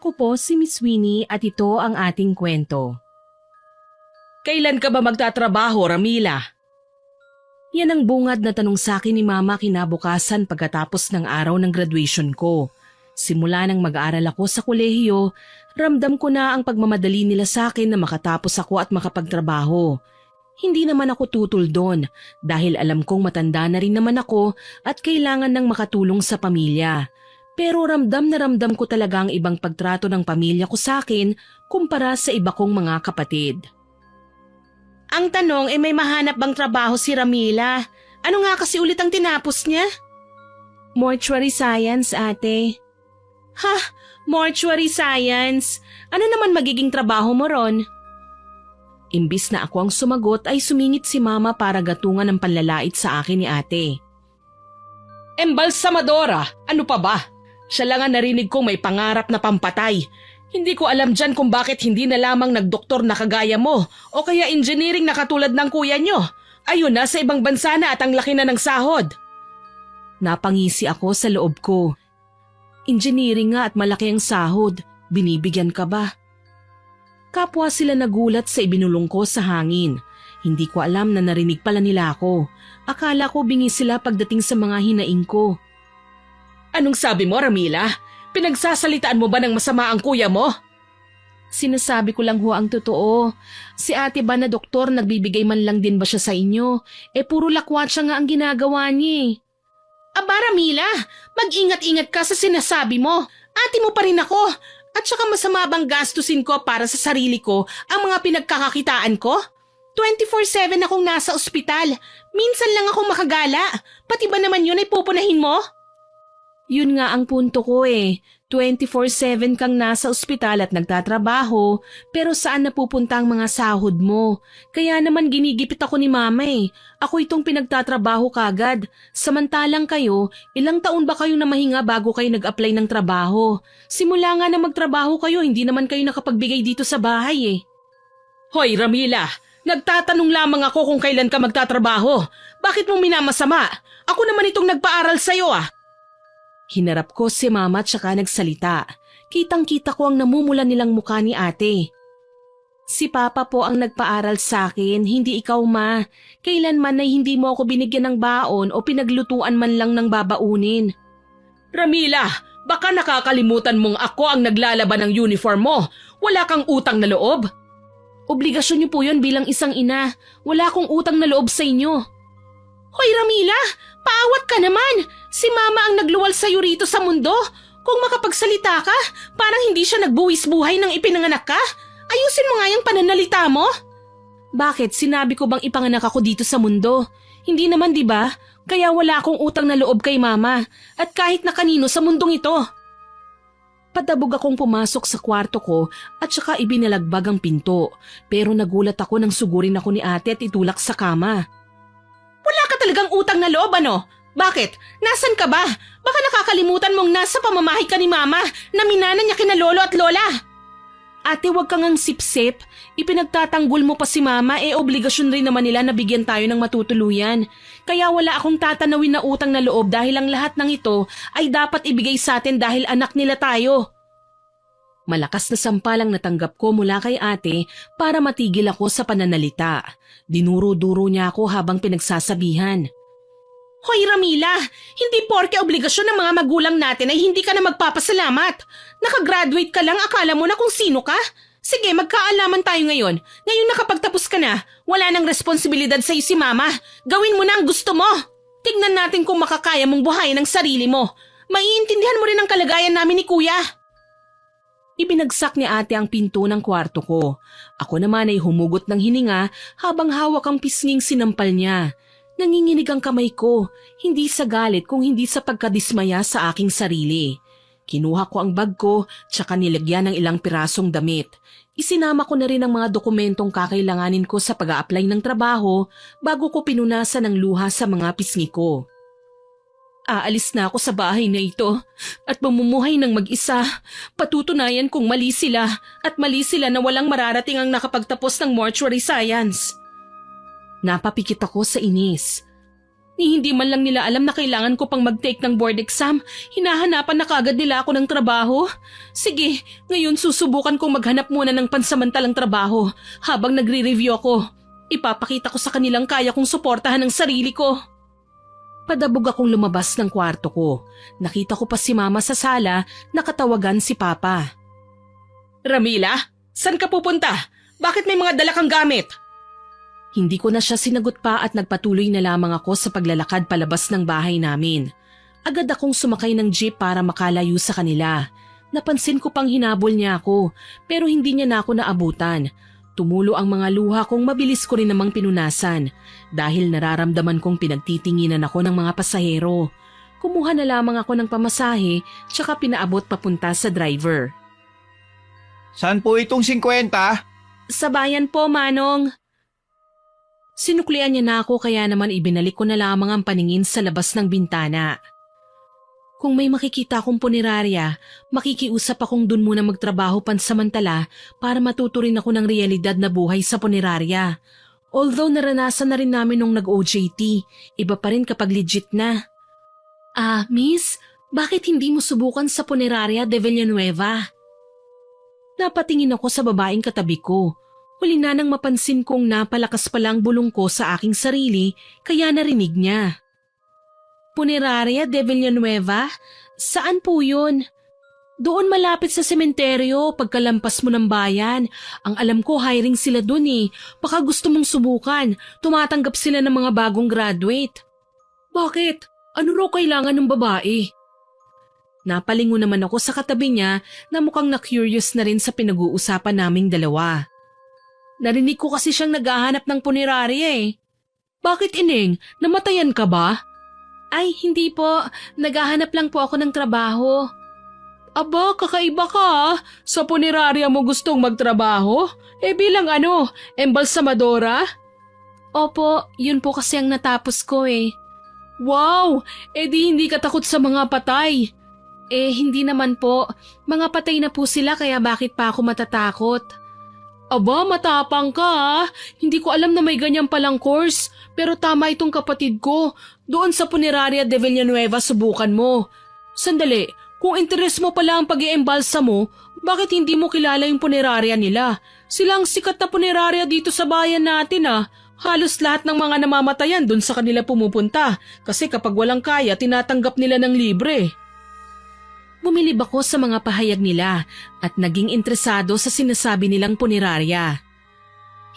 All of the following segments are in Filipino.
Ako po si Miss Winnie at ito ang ating kwento. Kailan ka ba magtatrabaho, Ramila? Yan ang bungad na tanong sa akin ni Mama kinabukasan pagkatapos ng araw ng graduation ko. Simula nang mag-aaral ako sa kolehiyo, ramdam ko na ang pagmamadali nila sa akin na makatapos ako at makapagtrabaho. Hindi naman ako tutol doon dahil alam kong matanda na rin naman ako at kailangan ng makatulong sa pamilya. Pero ramdam na ramdam ko talaga ang ibang pagtrato ng pamilya ko sa akin kumpara sa iba kong mga kapatid. Ang tanong ay may mahanap bang trabaho si Ramila? Ano nga kasi ulit ang tinapos niya? Mortuary science, ate. Ha? Mortuary science? Ano naman magiging trabaho mo ron? Imbis na ako ang sumagot ay sumingit si Mama para gatungan ng panlalait sa akin ni ate. Embalsamadora, ano pa ba? Siya lang ang narinig kong may pangarap na pampatay. Hindi ko alam dyan kung bakit hindi na lamang nagdoktor na kagaya mo o kaya engineering na katulad ng kuya nyo. Ayun na, sa ibang bansa na at ang laki na ng sahod. Napangisi ako sa loob ko. Engineering nga at malaki ang sahod. Binibigyan ka ba? Kapwa sila nagulat sa ibinulong ko sa hangin. Hindi ko alam na narinig pala nila ako. Akala ko bingi sila pagdating sa mga hinaing ko. Anong sabi mo, Ramila? Pinagsasalitaan mo ba ng masama ang kuya mo? Sinasabi ko lang ho ang totoo. Si ate ba na doktor, nagbibigay man lang din ba siya sa inyo? Puro lakwatsa nga ang ginagawa niya. Aba, Ramila, mag-ingat-ingat ka sa sinasabi mo. Ate mo pa rin ako. At saka masama bang gastusin ko para sa sarili ko ang mga pinagkakakitaan ko? 24/7 akong nasa ospital. Minsan lang akong makagala. Pati ba naman yun ay pupunahin mo? Yun nga ang punto ko 24/7 kang nasa ospital at nagtatrabaho, pero saan napupunta ang mga sahod mo? Kaya naman ginigipit ako ni Mama Ako itong pinagtatrabaho kagad. Samantalang kayo, ilang taon ba kayo na mahinga bago kayo nag-apply ng trabaho? Simula nga na magtrabaho kayo, hindi naman kayo nakapagbigay dito sa bahay Hoy, Ramila! Nagtatanong lamang ako kung kailan ka magtatrabaho. Bakit mo minamasama? Ako naman itong nagpaaral sa'yo Hinarap ko si Mama at saka nagsalita. Kitang-kita ko ang namumula nilang mukha ni ate. Si Papa po ang nagpaaral sa akin, hindi ikaw, Ma. Kailanman ay hindi mo ako binigyan ng baon o pinaglutuan man lang ng babaunin. Ramila, baka nakakalimutan mong ako ang naglalaban ng uniform mo. Wala kang utang na loob? Obligasyon niyo po yun bilang isang ina. Wala akong utang na loob sa inyo. Hoy, Ramila! Paawat ka naman! Si Mama ang nagluwal sa'yo rito sa mundo. Kung makapagsalita ka, parang hindi siya nagbuwis buhay nang ipinanganak ka. Ayusin mo nga yung pananalita mo. Bakit? Sinabi ko bang ipanganak ako dito sa mundo? Hindi naman, di ba? Kaya wala akong utang na loob kay Mama at kahit na kanino sa mundong ito. Padabog akong pumasok sa kwarto ko at saka ibinalagbag ang pinto. Pero nagulat ako nang sugurin ako ni ate at itulak sa kama. Wala ka talagang utang na loob, ano? Bakit? Nasaan ka ba? Baka nakakalimutan mong nasa pamamahay ka ni Mama na minana niya kina lolo at lola. Ate, wag kang ang sip-sip. Ipinagtatanggol mo pa si Mama, obligasyon rin naman nila na bigyan tayo ng matutuluyan. Kaya wala akong tatanawin na utang na loob dahil ang lahat ng ito ay dapat ibigay sa atin dahil anak nila tayo. Malakas na sampalang natanggap ko mula kay ate para matigil ako sa pananalita. Dinuro-duro niya ako habang pinagsasabihan. Hoy, Ramila! Hindi porke obligasyon ng mga magulang natin ay hindi ka na magpapasalamat. Nakagraduate ka lang, akala mo na kung sino ka? Sige, magkaalaman tayo ngayon. Ngayong nakapagtapos ka na, wala nang responsibilidad sa'yo si Mama. Gawin mo na ang gusto mo. Tignan natin kung makakaya mong buhayin ang sarili mo. Maiintindihan mo rin ang kalagayan namin ni Kuya. Ibinagsak ni ate ang pinto ng kwarto ko. Ako naman ay humugot ng hininga habang hawak ang pisnging sinampal niya. Nanginginig ang kamay ko, hindi sa galit kung hindi sa pagkadismaya sa aking sarili. Kinuha ko ang bag ko, tsaka nilagyan ng ilang pirasong damit. Isinama ko na rin ang mga dokumentong kakailanganin ko sa pag-a-apply ng trabaho bago ko pinunasan ng luha sa mga pisngi ko. Aalis na ako sa bahay na ito at mamumuhay ng mag-isa. Patutunayan kung mali sila at mali sila na walang mararating ang nakapagtapos ng mortuary science. Napapikit ako sa inis. Ni hindi man lang nila alam na kailangan ko pang mag-take ng board exam. Hinahanapan na kagad nila ako ng trabaho. Sige, ngayon susubukan kong maghanap muna ng pansamantalang trabaho habang nagre-review ako. Ipapakita ko sa kanilang kaya kong suportahan ang sarili ko. Padabog akong lumabas ng kwarto ko. Nakita ko pa si Mama sa sala, nakatawagan si Papa. Ramila, saan ka pupunta? Bakit may mga dala kang gamit? Hindi ko na siya sinagot pa at nagpatuloy na lamang ako sa paglalakad palabas ng bahay namin. Agad akong sumakay ng jeep para makalayo sa kanila. Napansin ko pang hinabol niya ako pero hindi niya na ako naabutan. Tumulo ang mga luha kong mabilis ko rin namang pinunasan dahil nararamdaman kong pinagtitinginan ako ng mga pasahero. Kumuha na lamang ako ng pamasahe tsaka pinaabot papunta sa driver. Saan po itong 50? Sa bayan po, Manong. Sinuklian niya na ako kaya naman ibinalik ko na lamang ang paningin sa labas ng bintana. Kung may makikita akong punerarya, makikiusap akong dun muna magtrabaho pansamantala para matuto rin ako ng realidad na buhay sa punerarya. Although naranasan na rin namin nung nag-OJT, iba pa rin kapag legit na. Miss, bakit hindi mo subukan sa punerarya de Villanueva? Napatingin ako sa babaeng katabi ko. Huli na nang mapansin kong napalakas pala ang bulong ko sa aking sarili kaya narinig niya. Punerarya de Villanueva? Saan po yun? Doon malapit sa sementeryo pagkalampas mo ng bayan. Ang alam ko hiring sila doon eh. Baka gusto mong subukan. Tumatanggap sila ng mga bagong graduate. Bakit? Ano raw kailangan ng babae? Napalingo naman ako sa katabi niya na mukhang na-curious na rin sa pinag-uusapan naming dalawa. Narinig ko kasi siyang naghahanap ng punerarya eh. Bakit, Ineng? Namatayan ka ba? Ay, hindi po. Naghahanap lang po ako ng trabaho. Aba, kakaiba ka ah. Sa punerarya mo gustong magtrabaho? Bilang ano? Embalsamadora? Opo, yun po kasi ang natapos ko eh. Wow! Di hindi ka takot sa mga patay. Hindi naman po. Mga patay na po sila kaya bakit pa ako matatakot? Aba, matapang ka ah. Hindi ko alam na may ganyan palang course. Pero tama itong kapatid ko. Doon sa Punerarya de Villanueva subukan mo. Sandali, kung interes mo pala ang pag-iembalsa mo, bakit hindi mo kilala yung punerarya nila? Sila ang sikat na punerarya dito sa bayan natin ah. Halos lahat ng mga namamatayan doon sa kanila pumupunta. Kasi kapag walang kaya, tinatanggap nila ng libre. Bumilib ako sa mga pahayag nila at naging interesado sa sinasabi nilang punerarya.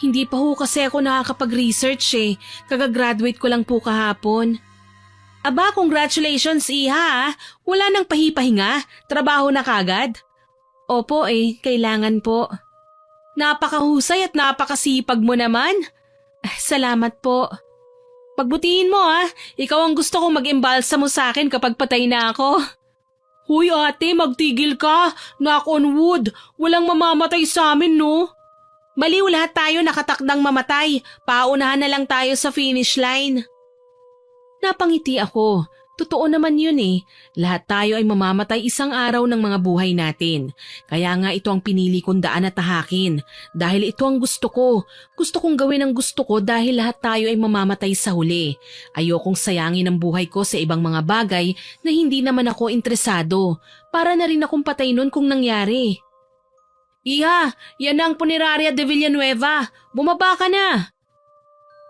Hindi pa ho kasi ako nakakapag-research eh. Kagagraduate ko lang po kahapon. Aba, congratulations Iha. Wala nang pahipahinga. Trabaho na kagad. Opo kailangan po. Napakahusay at napakasipag mo naman. Salamat po. Pagbutihin mo Ikaw ang gusto kong mag-embalsa mo sa akin kapag patay na ako. Huy ate, magtigil ka. Knock on wood. Walang mamamatay sa amin no. Baliw lahat tayo nakatakdang mamatay. Paunahan na lang tayo sa finish line. Napangiti ako. Totoo naman yun eh. Lahat tayo ay mamamatay isang araw ng mga buhay natin. Kaya nga ito ang pinili kong daan at tahakin. Dahil ito ang gusto ko. Gusto kong gawin ang gusto ko dahil lahat tayo ay mamamatay sa huli. Ayokong sayangin ang buhay ko sa ibang mga bagay na hindi naman ako interesado. Para na rin akong patay nun kung nangyari. Iha, yan ang Punerarya de Villanueva. Bumaba ka na.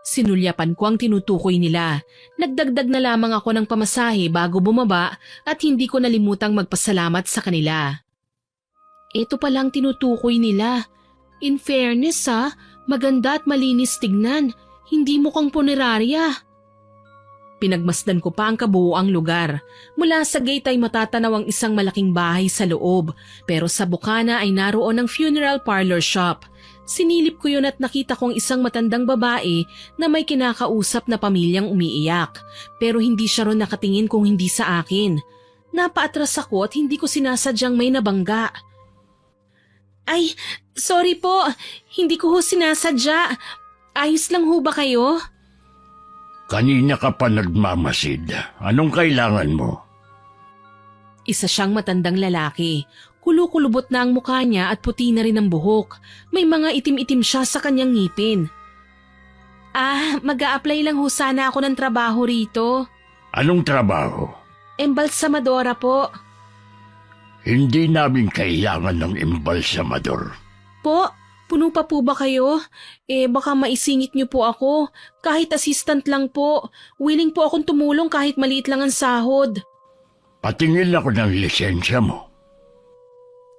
Sinulyapan ko ang tinutukoy nila. Nagdagdag na lamang ako ng pamasahe bago bumaba at hindi ko nalimutang magpasalamat sa kanila. Ito palang tinutukoy nila. In fairness maganda at malinis tignan. Hindi mukhang punerarya. Pinagmasdan ko pa ang kabuuang lugar. Mula sa gate ay matatanaw ang isang malaking bahay sa loob pero sa bukana ay naroon ang funeral parlor shop. Sinilip ko yun at nakita kong isang matandang babae na may kinakausap na pamilyang umiiyak. Pero hindi siya ron nakatingin kung hindi sa akin. Napaatras ako at hindi ko sinasadyang may nabangga. Ay, sorry po. Hindi ko ho sinasadya. Ayos lang ho ba kayo? Kanina ka pa nagmamasid. Anong kailangan mo? Isa siyang matandang lalaki. Kulukulubot na ang mukha niya at puti na rin ang buhok. May mga itim-itim siya sa kanyang ngipin. Mag-a-apply lang ho sana ako ng trabaho rito. Anong trabaho? Embalsamadora po. Hindi namin kailangan ng embalsamador. Po, puno pa po ba kayo? Baka maisingit niyo po ako. Kahit assistant lang po. Willing po akong tumulong kahit maliit lang ang sahod. Patingin ako ng lisensya mo.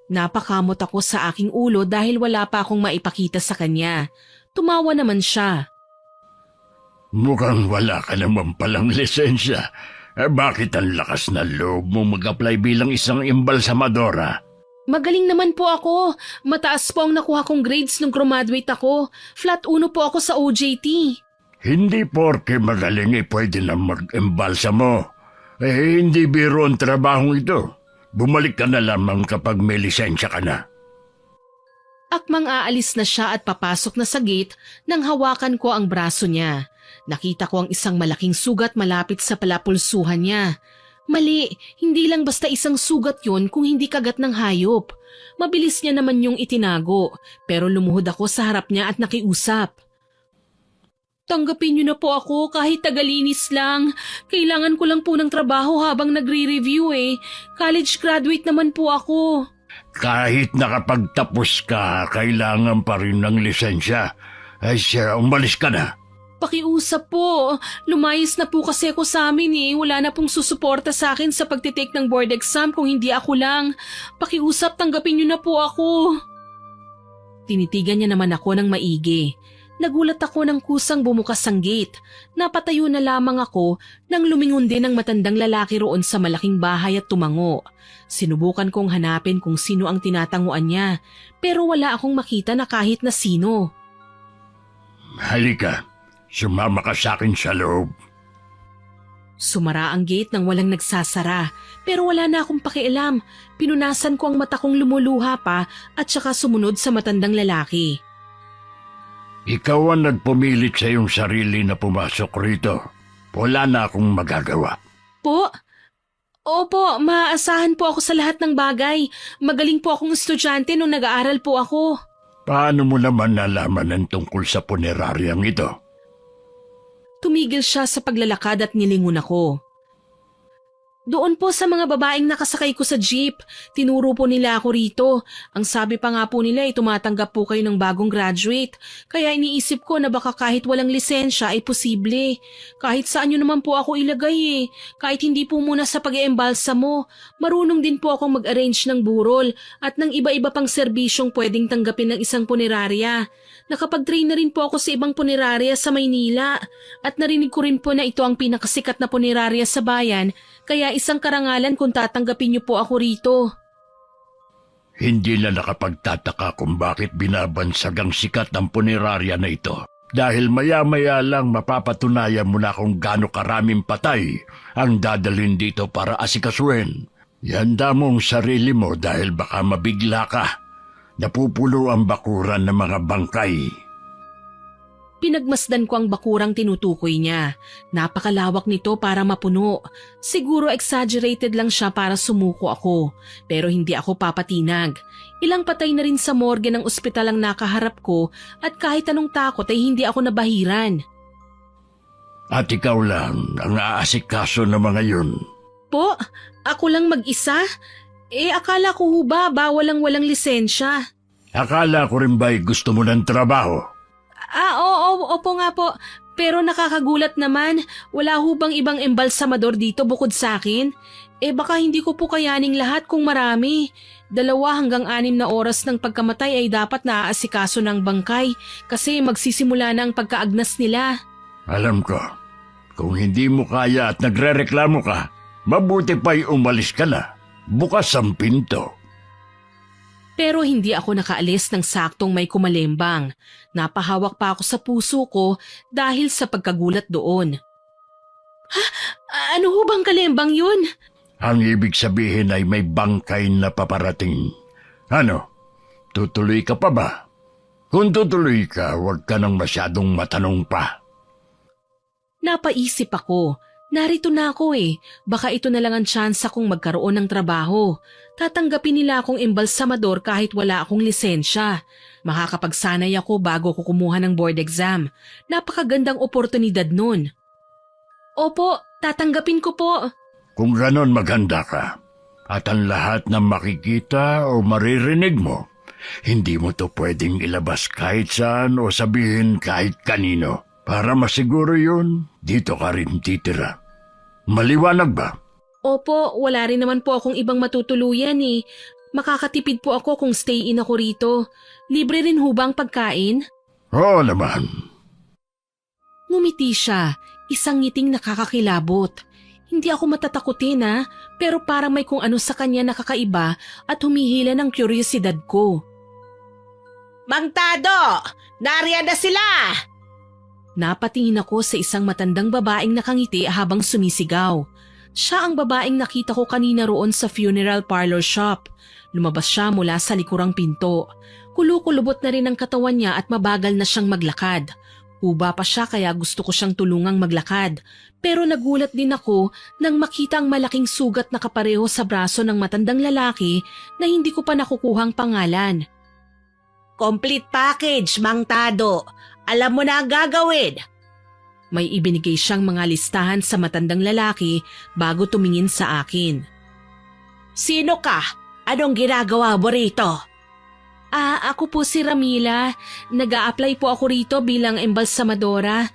Napakamot ako sa aking ulo dahil wala pa akong maipakita sa kanya. Tumawa naman siya. Mukhang wala ka naman palang lisensya. Bakit ang lakas na loob mo mag-apply bilang isang embalsamadora? Magaling naman po ako. Mataas po ang nakuha kong grades nung graduate ako. Flat 1 po ako sa OJT. Hindi porke magaling pwede na mag-embalsa mo. Hindi biro ang trabahong ito. Bumalik ka na lamang kapag may lisensya ka na. Akmang aalis na siya at papasok na sa gate nang hawakan ko ang braso niya. Nakita ko ang isang malaking sugat malapit sa palapulsuhan niya. Mali, hindi lang basta isang sugat yun kung hindi kagat ng hayop. Mabilis niya naman yung itinago, pero lumuhod ako sa harap niya at nakiusap. Tanggapin niyo na po ako kahit tagalinis lang. Kailangan ko lang po ng trabaho habang nagre-review College graduate naman po ako. Kahit nakapagtapos ka, kailangan pa rin ng lisensya. Umalis ka na. Pakiusap po. Lumayas na po kasi ako sa amin Wala na pong susuporta sa akin sa pagtitake ng board exam kung hindi ako lang. Pakiusap, tanggapin niyo na po ako. Tinitigan niya naman ako ng maigi. Nagulat ako nang kusang bumukas ang gate. Napatayo na lamang ako nang lumingon din ang matandang lalaki roon sa malaking bahay at tumango. Sinubukan kong hanapin kung sino ang tinatanguan niya, pero wala akong makita na kahit na sino. Halika, sumama ka sa akin sa loob. Sumara ang gate nang walang nagsasara, pero wala na akong pakialam. Pinunasan ko ang mata kong lumuluha pa at saka sumunod sa matandang lalaki. Ikaw ang nagpumilit sa iyong sarili na pumasok rito. Wala na akong magagawa. Po? Opo, maaasahan po ako sa lahat ng bagay. Magaling po akong estudyante nung nag-aaral po ako. Paano mo naman nalaman ang tungkol sa puneraryang ito? Tumigil siya sa paglalakad at nilingon ako. Doon po sa mga babaeng nakasakay ko sa jeep, tinuro po nila ako rito. Ang sabi pa nga po nila tumatanggap po kayo ng bagong graduate. Kaya iniisip ko na baka kahit walang lisensya ay posible. Kahit saan nyo naman po ako ilagay Kahit hindi po muna sa pag-iembalsa mo. Marunong din po akong mag-arrange ng burol at ng iba-iba pang serbisyong pwedeng tanggapin ng isang punerarya. Nakapag-train na rin po ako sa ibang punerarya sa Maynila. At narinig ko rin po na ito ang pinakasikat na punerarya sa bayan. Kaya isang karangalan kung tatanggapin niyo po ako rito. Hindi na nakapagtataka kung bakit binabansag ang sikat ng punerarya na ito. Dahil maya-maya lang mapapatunayan mo na kung gaano karaming patay ang dadalhin dito para asikasuhin. Ihanda mo ang sarili mo dahil baka mabigla ka. Napupulo ang bakuran ng mga bangkay. Pinagmasdan ko ang bakurang tinutukoy niya. Napakalawak nito para mapuno. Siguro exaggerated lang siya para sumuko ako. Pero hindi ako papatinag. Ilang patay na rin sa morgue ng ospital ang nakaharap ko at kahit anong takot ay hindi ako nabahiran. At ikaw lang ang aasikaso ng mga yun. Po, ako lang mag-isa? Akala ko ba bawal ang walang lisensya? Akala ko rin ba'y gusto mo ng trabaho? Opo nga po. Pero nakakagulat naman, wala ho bang ibang embalsamador dito bukod sa akin? Baka hindi ko po kayaning lahat kung marami. 2 hanggang 6 na oras ng pagkamatay ay dapat naaasikaso ng bangkay kasi magsisimula na ang pagkaagnas nila. Alam ko, kung hindi mo kaya at nagrereklamo ka, mabuti pa'y umalis ka na. Bukas ang pinto. Pero hindi ako nakaalis ng saktong may kumalembang. Napahawak pa ako sa puso ko dahil sa pagkagulat doon. Ano ho bang kalembang yun? Ang ibig sabihin ay may bangkay na paparating. Ano, tutuloy ka pa ba? Kung tutuloy ka, huwag ka nang masyadong matanong pa. Napaisip ako. Narito na ako eh. Baka ito na lang ang tsansa kong magkaroon ng trabaho. Tatanggapin nila akong embalsamador kahit wala akong lisensya. Makakapagsanay ako bago ko kumuha ng board exam. Napakagandang oportunidad nun. Opo, tatanggapin ko po. Kung ganon maganda ka, at ang lahat ng makikita o maririnig mo, hindi mo to pwedeng ilabas kahit saan o sabihin kahit kanino. Para masiguro yun, dito ka rin titira. Maliwanag ba? Opo, wala rin naman po akong ibang matutuluyan eh. Makakatipid po ako kung stay-in ako rito. Libre rin ho ba ang pagkain? Oo naman. Ngumiti siya, isang ngiting nakakakilabot. Hindi ako matatakutin pero parang may kung ano sa kanya nakakaiba at humihila ng kuryosidad ko. Mang Tado! Nariyan na sila! Napatingin ako sa isang matandang babaeng nakangiti habang sumisigaw. Siya ang babaeng nakita ko kanina roon sa funeral parlor shop. Lumabas siya mula sa likurang pinto. Kulukulubot na rin ang katawan niya at mabagal na siyang maglakad. Uba pa siya kaya gusto ko siyang tulungang maglakad. Pero nagulat din ako nang makita ang malaking sugat na kapareho sa braso ng matandang lalaki na hindi ko pa nakukuhang pangalan. Complete package, Mang Tado. Alam mo na ang gagawin. May ibinigay siyang mga listahan sa matandang lalaki bago tumingin sa akin. Sino ka? Anong ginagawa mo rito? Ako po si Ramila. Nag-a-apply po ako rito bilang embalsamadora.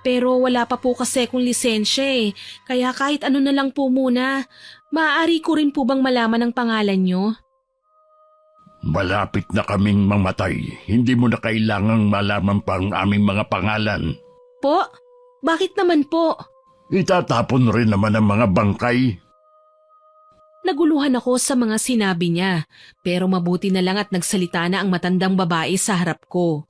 Pero wala pa po kasi akong lisensya eh. Kaya kahit ano na lang po muna. Maaari ko rin po bang malaman ang pangalan nyo? Malapit na kaming mamatay. Hindi mo na kailangang malaman pa ang aming mga pangalan. Po? Bakit naman po? Itatapon rin naman ang mga bangkay. Naguluhan ako sa mga sinabi niya, pero mabuti na lang at nagsalita na ang matandang babae sa harap ko.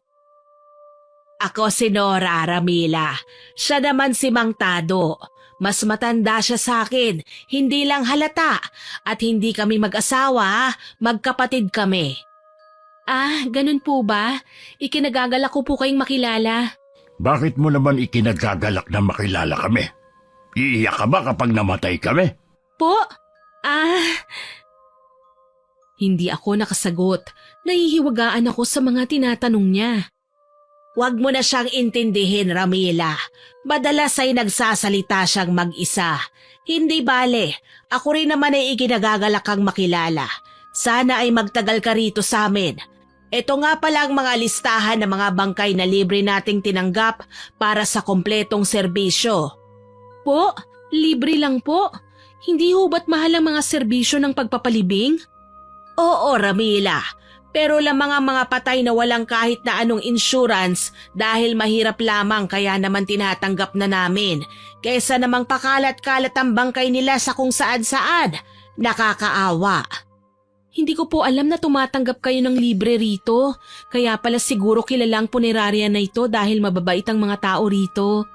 Ako si Nora Ramila. Siya naman si Mang Tado. Mas matanda siya sa akin, hindi lang halata. At hindi kami mag-asawa, magkapatid kami. Ganun po ba? Ikinagagalak ko po kayong makilala. Bakit mo naman ikinagagalak na makilala kami? Iiyak ka ba kapag namatay kami? Po? Hindi ako nakasagot. Nahihiwagaan ako sa mga tinatanong niya. Huwag mo na siyang intindihin, Ramila. Madalas ay nagsasalita siyang mag-isa. Hindi bale, ako rin naman ay ikinagagalak kang makilala. Sana ay magtagal ka rito sa amin. Ito nga pala ang mga listahan ng mga bangkay na libre nating tinanggap para sa kompletong serbisyo. Po? Libre lang po? Hindi ho ba't mahal ang mga serbisyo ng pagpapalibing? Oo, Ramila. Pero lamang ang mga patay na walang kahit na anong insurance dahil mahirap lamang kaya naman tinatanggap na namin. Kaysa namang pakalat-kalat ang bangkay nila sa kung saan-saan. Nakakaawa. Hindi ko po alam na tumatanggap kayo ng libre rito. Kaya pala siguro kilalang punerarya na ito dahil mababait ang mga tao rito.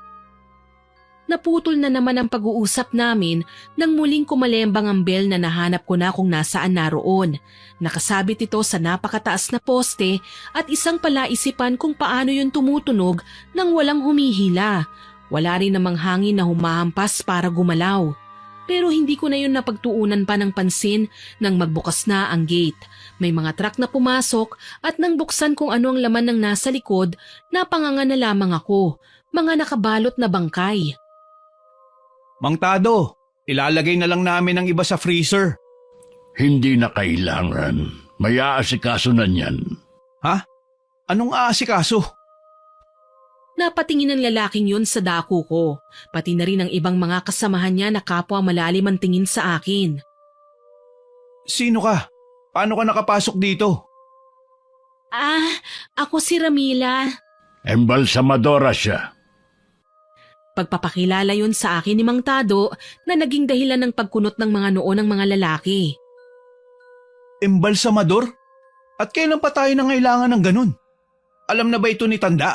Naputol na naman ang pag-uusap namin nang muling kumalembang ang bell na nahanap ko na kung nasaan naroon. Nakasabit ito sa napakataas na poste at isang palaisipan kung paano yun tumutunog nang walang humihila. Wala rin namang hangin na humahampas para gumalaw. Pero hindi ko na yun napagtuunan pa ng pansin nang magbukas na ang gate. May mga truck na pumasok at nang buksan kung ano ang laman ng nasa likod, napanganga na lamang ako. Mga nakabalot na bangkay. Mang Tado, ilalagay na lang namin ang iba sa freezer. Hindi na kailangan. May aasikaso na niyan. Ha? Anong aasikaso? Napatingin ang lalaking yun sa dako ko. Pati na rin ang ibang mga kasamahan niya na kapwa malalim ang tingin sa akin. Sino ka? Paano ka nakapasok dito? Ako si Ramila. Embalsamadora siya. Pagpapakilala yun sa akin ni Mang Tado na naging dahilan ng pagkunot ng mga noo ng mga lalaki. Embalsamador? At kailan pa tayo nangailangan ng ganun? Alam na ba ito ni Tanda?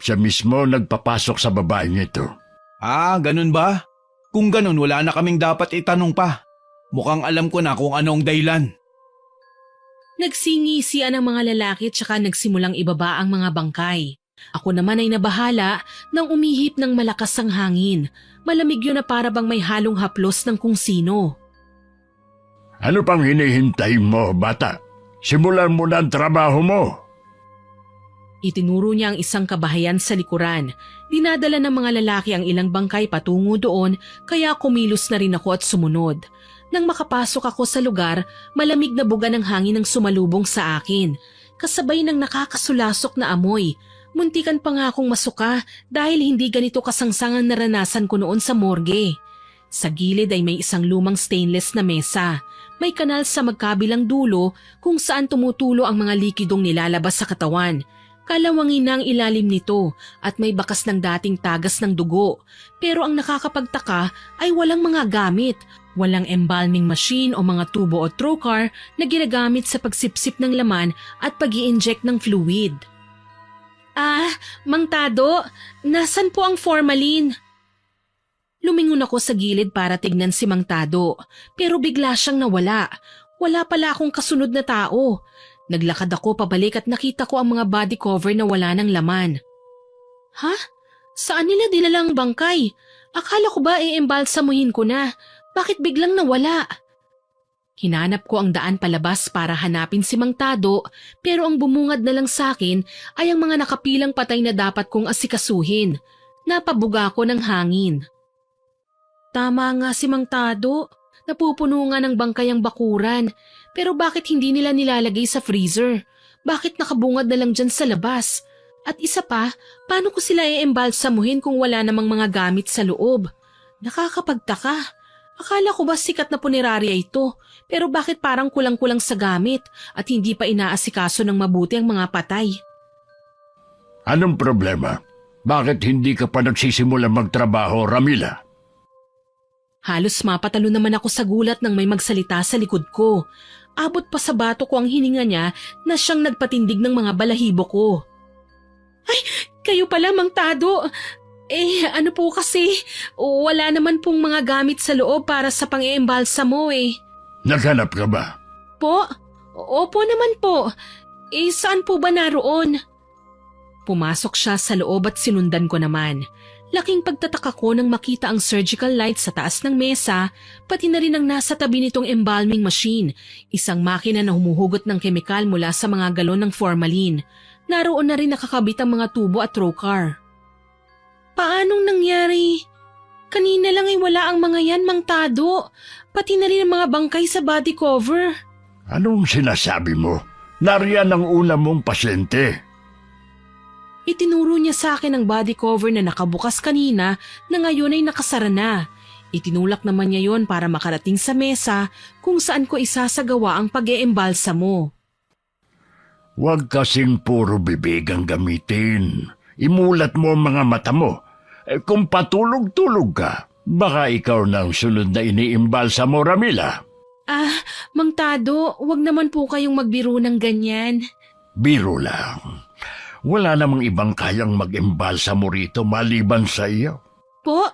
Siya mismo nagpapasok sa babae nito. Ganun ba? Kung ganun, wala na kaming dapat itanong pa. Mukhang alam ko na kung anong dahilan. Nagsingisian ang mga lalaki at saka nagsimulang ibaba ang mga bangkay. Ako naman ay nabahala nang umihip ng malakas ang hangin. Malamig yun na para bang may halong haplos ng kung sino. Ano pang hinihintay mo, bata? Simulan mo na ang trabaho mo. Itinuro niya ang isang kabahayan sa likuran. Dinadala ng mga lalaki ang ilang bangkay patungo doon, kaya kumilos na rin ako at sumunod. Nang makapasok ako sa lugar, malamig na buga ng hangin ang sumalubong sa akin. Kasabay ng nakakasulasok na amoy. Muntikan pa nga akong masuka dahil hindi ganito kasangsangang naranasan ko noon sa morgue. Sa gilid ay may isang lumang stainless na mesa. May kanal sa magkabilang dulo kung saan tumutulo ang mga likidong nilalabas sa katawan. Kalawangin na ang ilalim nito at may bakas ng dating tagas ng dugo. Pero ang nakakapagtaka ay walang mga gamit. Walang embalming machine o mga tubo o trocar na ginagamit sa pagsipsip ng laman at pag-i-inject ng fluid. Mang Tado, nasan po ang formalin? Lumingon ako sa gilid para tignan si Mang Tado, pero bigla siyang nawala. Wala pala akong kasunod na tao. Naglakad ako pabalik at nakita ko ang mga body cover na wala ng laman. Ha? Saan nila dinala ang bangkay? Akala ko ba i-embalsamuhin ko na? Bakit biglang nawala? Hinanap ko ang daan palabas para hanapin si Mang Tado, pero ang bumungad na lang sa akin ay ang mga nakapilang patay na dapat kong asikasuhin. Napabuga ko ng hangin. Tama nga si Mang Tado. Napupuno nga ng bangkay ang bakuran. Pero bakit hindi nila nilalagay sa freezer? Bakit nakabungad na lang dyan sa labas? At isa pa, paano ko sila i-embalsamuhin kung wala namang mga gamit sa loob? Nakakapagtaka. Akala ko ba sikat na punerarya ito, pero bakit parang kulang-kulang sa gamit at hindi pa inaasikaso ng mabuti ang mga patay? Anong problema? Bakit hindi ka pa nagsisimula magtrabaho, Ramila? Halos mapatalo naman ako sa gulat nang may magsalita sa likod ko. Abot pa sa bato ko ang hininga niya na siyang nagpatindig ng mga balahibo ko. Ay, kayo pala, Mang Tado. Ano po kasi, wala naman pong mga gamit sa loob para sa pang-iembalsamo Naghanap ka ba? Po? Opo naman po. Saan po ba naroon? Pumasok siya sa loob at sinundan ko naman. Laking pagtataka ko nang makita ang surgical light sa taas ng mesa, pati na rin ang nasa tabi nitong embalming machine, isang makina na humuhugot ng kemikal mula sa mga galon ng formalin. Naroon na rin nakakabit ang mga tubo at trocar. Paanong nangyari? Kanina lang ay wala ang mga yan, Mang Tado. Pati na rin ang mga bangkay sa body cover. Anong sinasabi mo? Nariyan ang una mong pasyente. Itinuro niya sa akin ang body cover na nakabukas kanina na ngayon ay nakasara na. Itinulak naman niya yon para makarating sa mesa kung saan ko isasagawa ang pag-eembalsamo. Huwag kasing puro bibig ang gamitin. Imulat mo ang mga mata mo. Kung patulog-tulog ka, baka ikaw na ang sunod na iniimbalsa mo, Ramila. Mang Tado, wag naman po kayong magbiro ng ganyan. Biro lang. Wala namang ibang kayang mag-imbalsa mo rito maliban sa iyo. Po?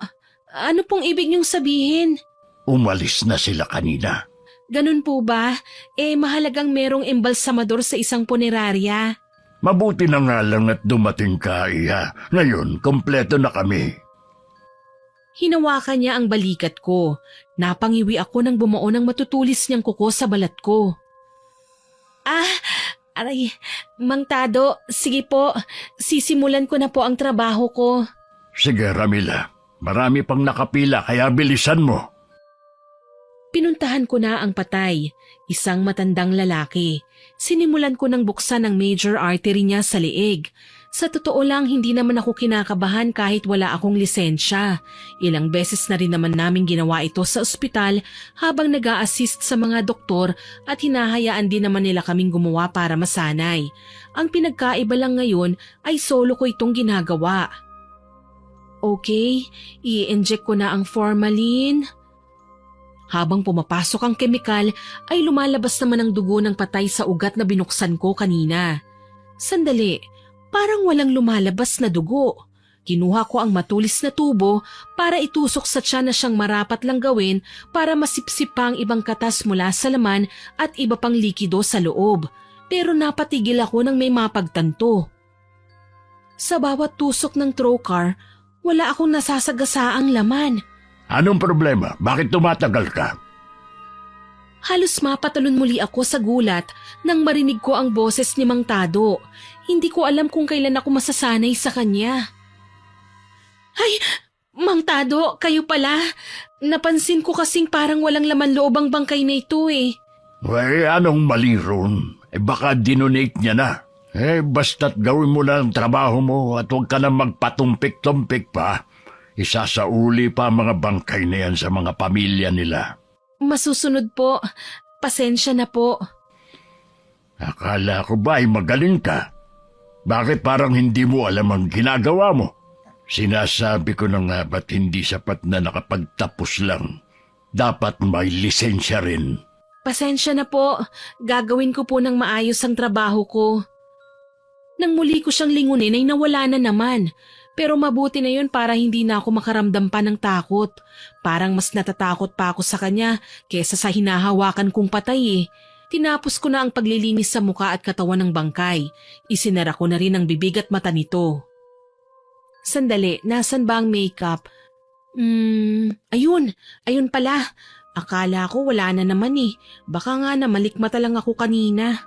Ano pong ibig niyong sabihin? Umalis na sila kanina. Ganun po ba? Mahalagang merong embalsamador sa isang punerarya. Mabuti na nga lang at dumating ka, Iha. Ngayon, kompleto na kami. Hinawakan niya ang balikat ko. Napangiwi ako nang bumuo ng matutulis niyang kuko sa balat ko. Aray, Mang Tado, sige po. Sisimulan ko na po ang trabaho ko. Sige, Ramila. Marami pang nakapila kaya bilisan mo. Pinuntahan ko na ang patay, isang matandang lalaki. Sinimulan ko nang buksan ang major artery niya sa leeg. Sa totoo lang, hindi naman ako kinakabahan kahit wala akong lisensya. Ilang beses na rin naman namin ginawa ito sa ospital habang nag-a-assist sa mga doktor at hinahayaan din naman nila kaming gumawa para masanay. Ang pinagkaiba lang ngayon ay solo ko itong ginagawa. Okay, i-inject ko na ang formalin. Habang pumapasok ang kemikal ay lumalabas naman ang dugo ng patay sa ugat na binuksan ko kanina. Sandali, parang walang lumalabas na dugo. Kinuha ko ang matulis na tubo para itusok sa tiyan na siyang marapat lang gawin para masipsip pa ang ibang katas mula sa laman at iba pang likido sa loob. Pero napatigil ako nang may mapagtanto. Sa bawat tusok ng trocar, wala akong nasasagasaang laman. Anong problema? Bakit tumatagal ka? Halos mapatalon muli ako sa gulat nang marinig ko ang boses ni Mang Tado. Hindi ko alam kung kailan ako masasanay sa kanya. Ay, Mang Tado, kayo pala. Napansin ko kasing parang walang laman loob ang bangkay na ito eh. Anong mali ron? Baka dinonate niya na. Basta't gawin mo na ang trabaho mo at huwag ka na magpatumpik-tumpik pa. Isasauli pa ang mga bangkay na yan sa mga pamilya nila. Masusunod po. Pasensya na po. Akala ko ba ay magaling ka? Bakit parang hindi mo alam ang ginagawa mo? Sinasabi ko na nga ba't hindi sapat na nakapagtapos lang. Dapat may lisensya rin. Pasensya na po. Gagawin ko po ng maayos ang trabaho ko. Nang muli ko siyang lingunin ay nawala na naman. Pero mabuti na yun para hindi na ako makaramdam pa ng takot. Parang mas natatakot pa ako sa kanya kesa sa hinahawakan kong patay eh. Tinapos ko na ang paglilinis sa muka at katawan ng bangkay. Isinara ko na rin ang bibig at mata nito. Sandali, nasan ba ang makeup? Ayun pala. Akala ko wala na naman eh. Baka nga na malikmata lang ako kanina.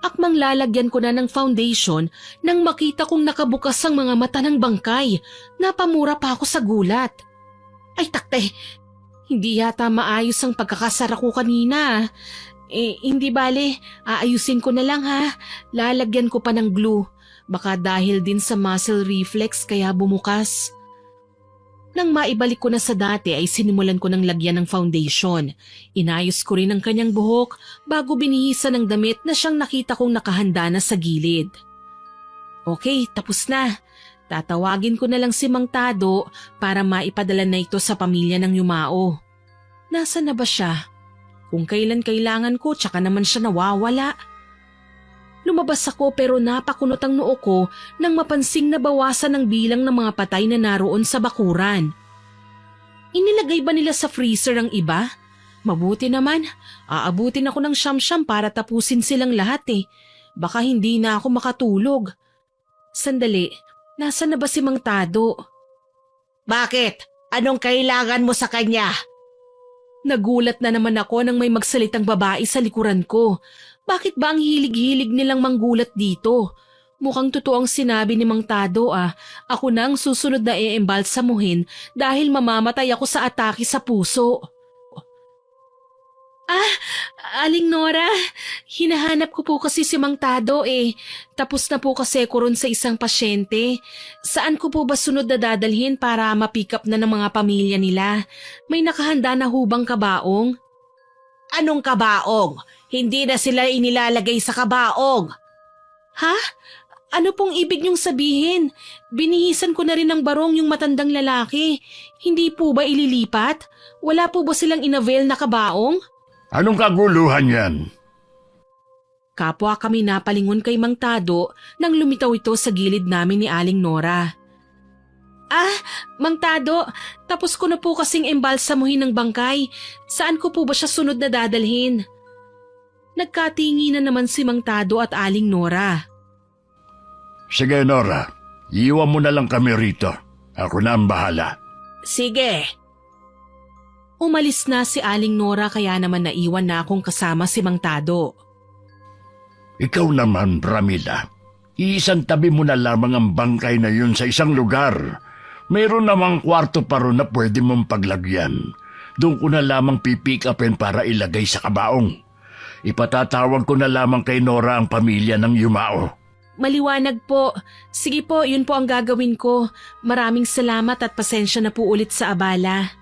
Akmang lalagyan ko na ng foundation nang makita kong nakabukas ang mga mata ng bangkay. Napamura pa ako sa gulat. Ay takte, hindi yata maayos ang pagkakasara ko kanina. Hindi bale, aayusin ko na lang ha. Lalagyan ko pa ng glue. Baka dahil din sa muscle reflex kaya bumukas. Nang maibalik ko na sa dati ay sinimulan ko ng lagyan ng foundation. Inayos ko rin ang kanyang buhok bago binihisan ng damit na siyang nakita kong nakahanda na sa gilid. Okay, tapos na. Tatawagin ko na lang si Mang Tado para maipadala na ito sa pamilya ng Yumao. Nasaan na ba siya? Kung kailan kailangan ko, tsaka naman siya nawawala. Lumabas ako pero napakunot ang noo ko nang mapansing nabawasan ang bilang ng mga patay na naroon sa bakuran. Inilagay ba nila sa freezer ang iba? Mabuti naman, aabutin ako ng siyam-siyam para tapusin silang lahat eh. Baka hindi na ako makatulog. Sandali, nasaan na ba si Mang Tado? Bakit? Anong kailangan mo sa kanya? Nagulat na naman ako nang may magsalitang babae sa likuran ko. Bakit ba ang hilig-hilig nilang manggulat dito? Mukhang totoo ang sinabi ni Mang Tado ah. Ako na ang susunod na iembalsamuhin dahil mamamatay ako sa atake sa puso. Aling Nora, hinahanap ko po kasi si Mang Tado eh. Tapos na po kasi ko ron sa isang pasyente. Saan ko po ba sunod na dadalhin para ma-pick up na ng mga pamilya nila? May nakahanda na hubang kabaong? Anong kabaong? Hindi na sila inilalagay sa kabaong. Ha? Ano pong ibig niyong sabihin? Binihisan ko na rin ng barong yung matandang lalaki. Hindi po ba ililipat? Wala po ba silang inavail na kabaong? Anong kaguluhan yan? Kapwa kami napalingon kay Mang Tado nang lumitaw ito sa gilid namin ni Aling Nora. Mang Tado, tapos ko na po kasing embalsamuhin ng bangkay. Saan ko po ba siya sunod na dadalhin? Nagkatingi na naman si Mang Tado at Aling Nora. Sige Nora, iwan mo na lang kami rito. Ako na ang bahala. Sige. Umalis na si Aling Nora kaya naman naiwan na akong kasama si Mang Tado. Ikaw naman, Ramila. Iisang tabi mo na lamang ang bangkay na yun sa isang lugar. Mayroon namang kwarto pa ron na pwede mong paglagyan. Doon ko na lamang pipick upin para ilagay sa kabaong. Ipatatawag ko na lamang kay Nora ang pamilya ng Yumao. Maliwanag po. Sige po, yun po ang gagawin ko. Maraming salamat at pasensya na po ulit sa abala.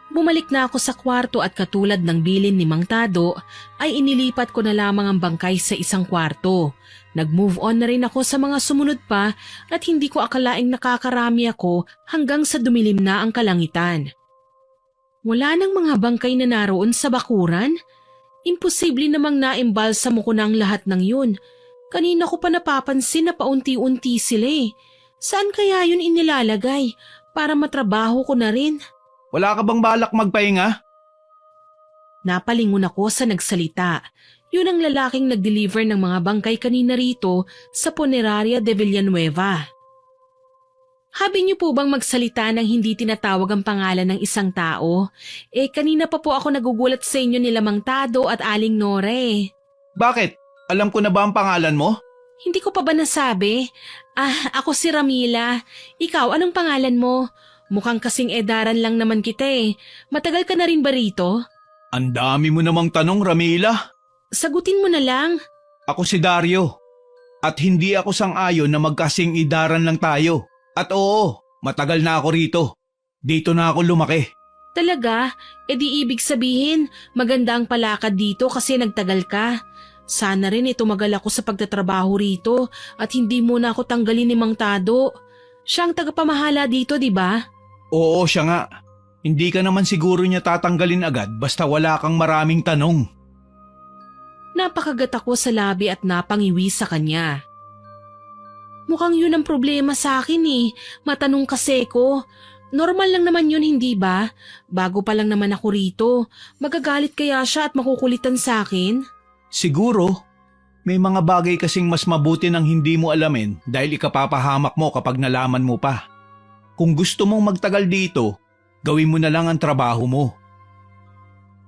Bumalik na ako sa kwarto at katulad ng bilin ni Mang Tado, ay inilipat ko na lamang ang bangkay sa isang kwarto. Nag-move on na rin ako sa mga sumunod pa at hindi ko akalaing nakakarami ako hanggang sa dumilim na ang kalangitan. Wala nang mga bangkay na naroon sa bakuran? Imposible namang naimbalsamo ko na ang lahat ng yun. Kanina ko pa napapansin na paunti-unti sila eh. Saan kaya yun inilalagay? Para matrabaho ko na rin. Wala ka bang balak magpahinga? Napalingon ako sa nagsalita. Yun ang lalaking nag-deliver ng mga bangkay kanina rito sa Funeraria de Villanueva. Habi niyo po bang magsalita ng hindi tinatawag ang pangalan ng isang tao? Kanina pa po ako nagugulat sa inyo nila Mang Tado at Aling Nore. Bakit? Alam ko na ba ang pangalan mo? Hindi ko pa ba nasabi? Ako si Ramila. Ikaw, anong pangalan mo? Mukhang kasing edaran lang naman kita eh. Matagal ka na rin ba rito? Ang dami mo namang tanong, Ramila. Sagutin mo na lang. Ako si Dario. At hindi ako sang-ayon na magkasing idaran lang tayo. At oo, matagal na ako rito. Dito na ako lumaki. Talaga? Di ibig sabihin, maganda ang palakad dito kasi nagtagal ka. Sana rin tumagal ako sa pagtatrabaho rito at hindi muna ako tanggalin ni Mang Tado. Siya ang tagapamahala dito, di ba? Oo, siya nga. Hindi ka naman siguro niya tatanggalin agad basta wala kang maraming tanong. Napakagat ako sa labi at napangiwi sa kanya. Mukhang yun ang problema sa akin Matanong kasi ko. Normal lang naman yun, hindi ba? Bago pa lang naman ako rito. Magagalit kaya siya at makukulitan sa akin? Siguro. May mga bagay kasing mas mabuti nang hindi mo alamin dahil ikapapahamak mo kapag nalaman mo pa. Kung gusto mong magtagal dito, gawin mo na lang ang trabaho mo.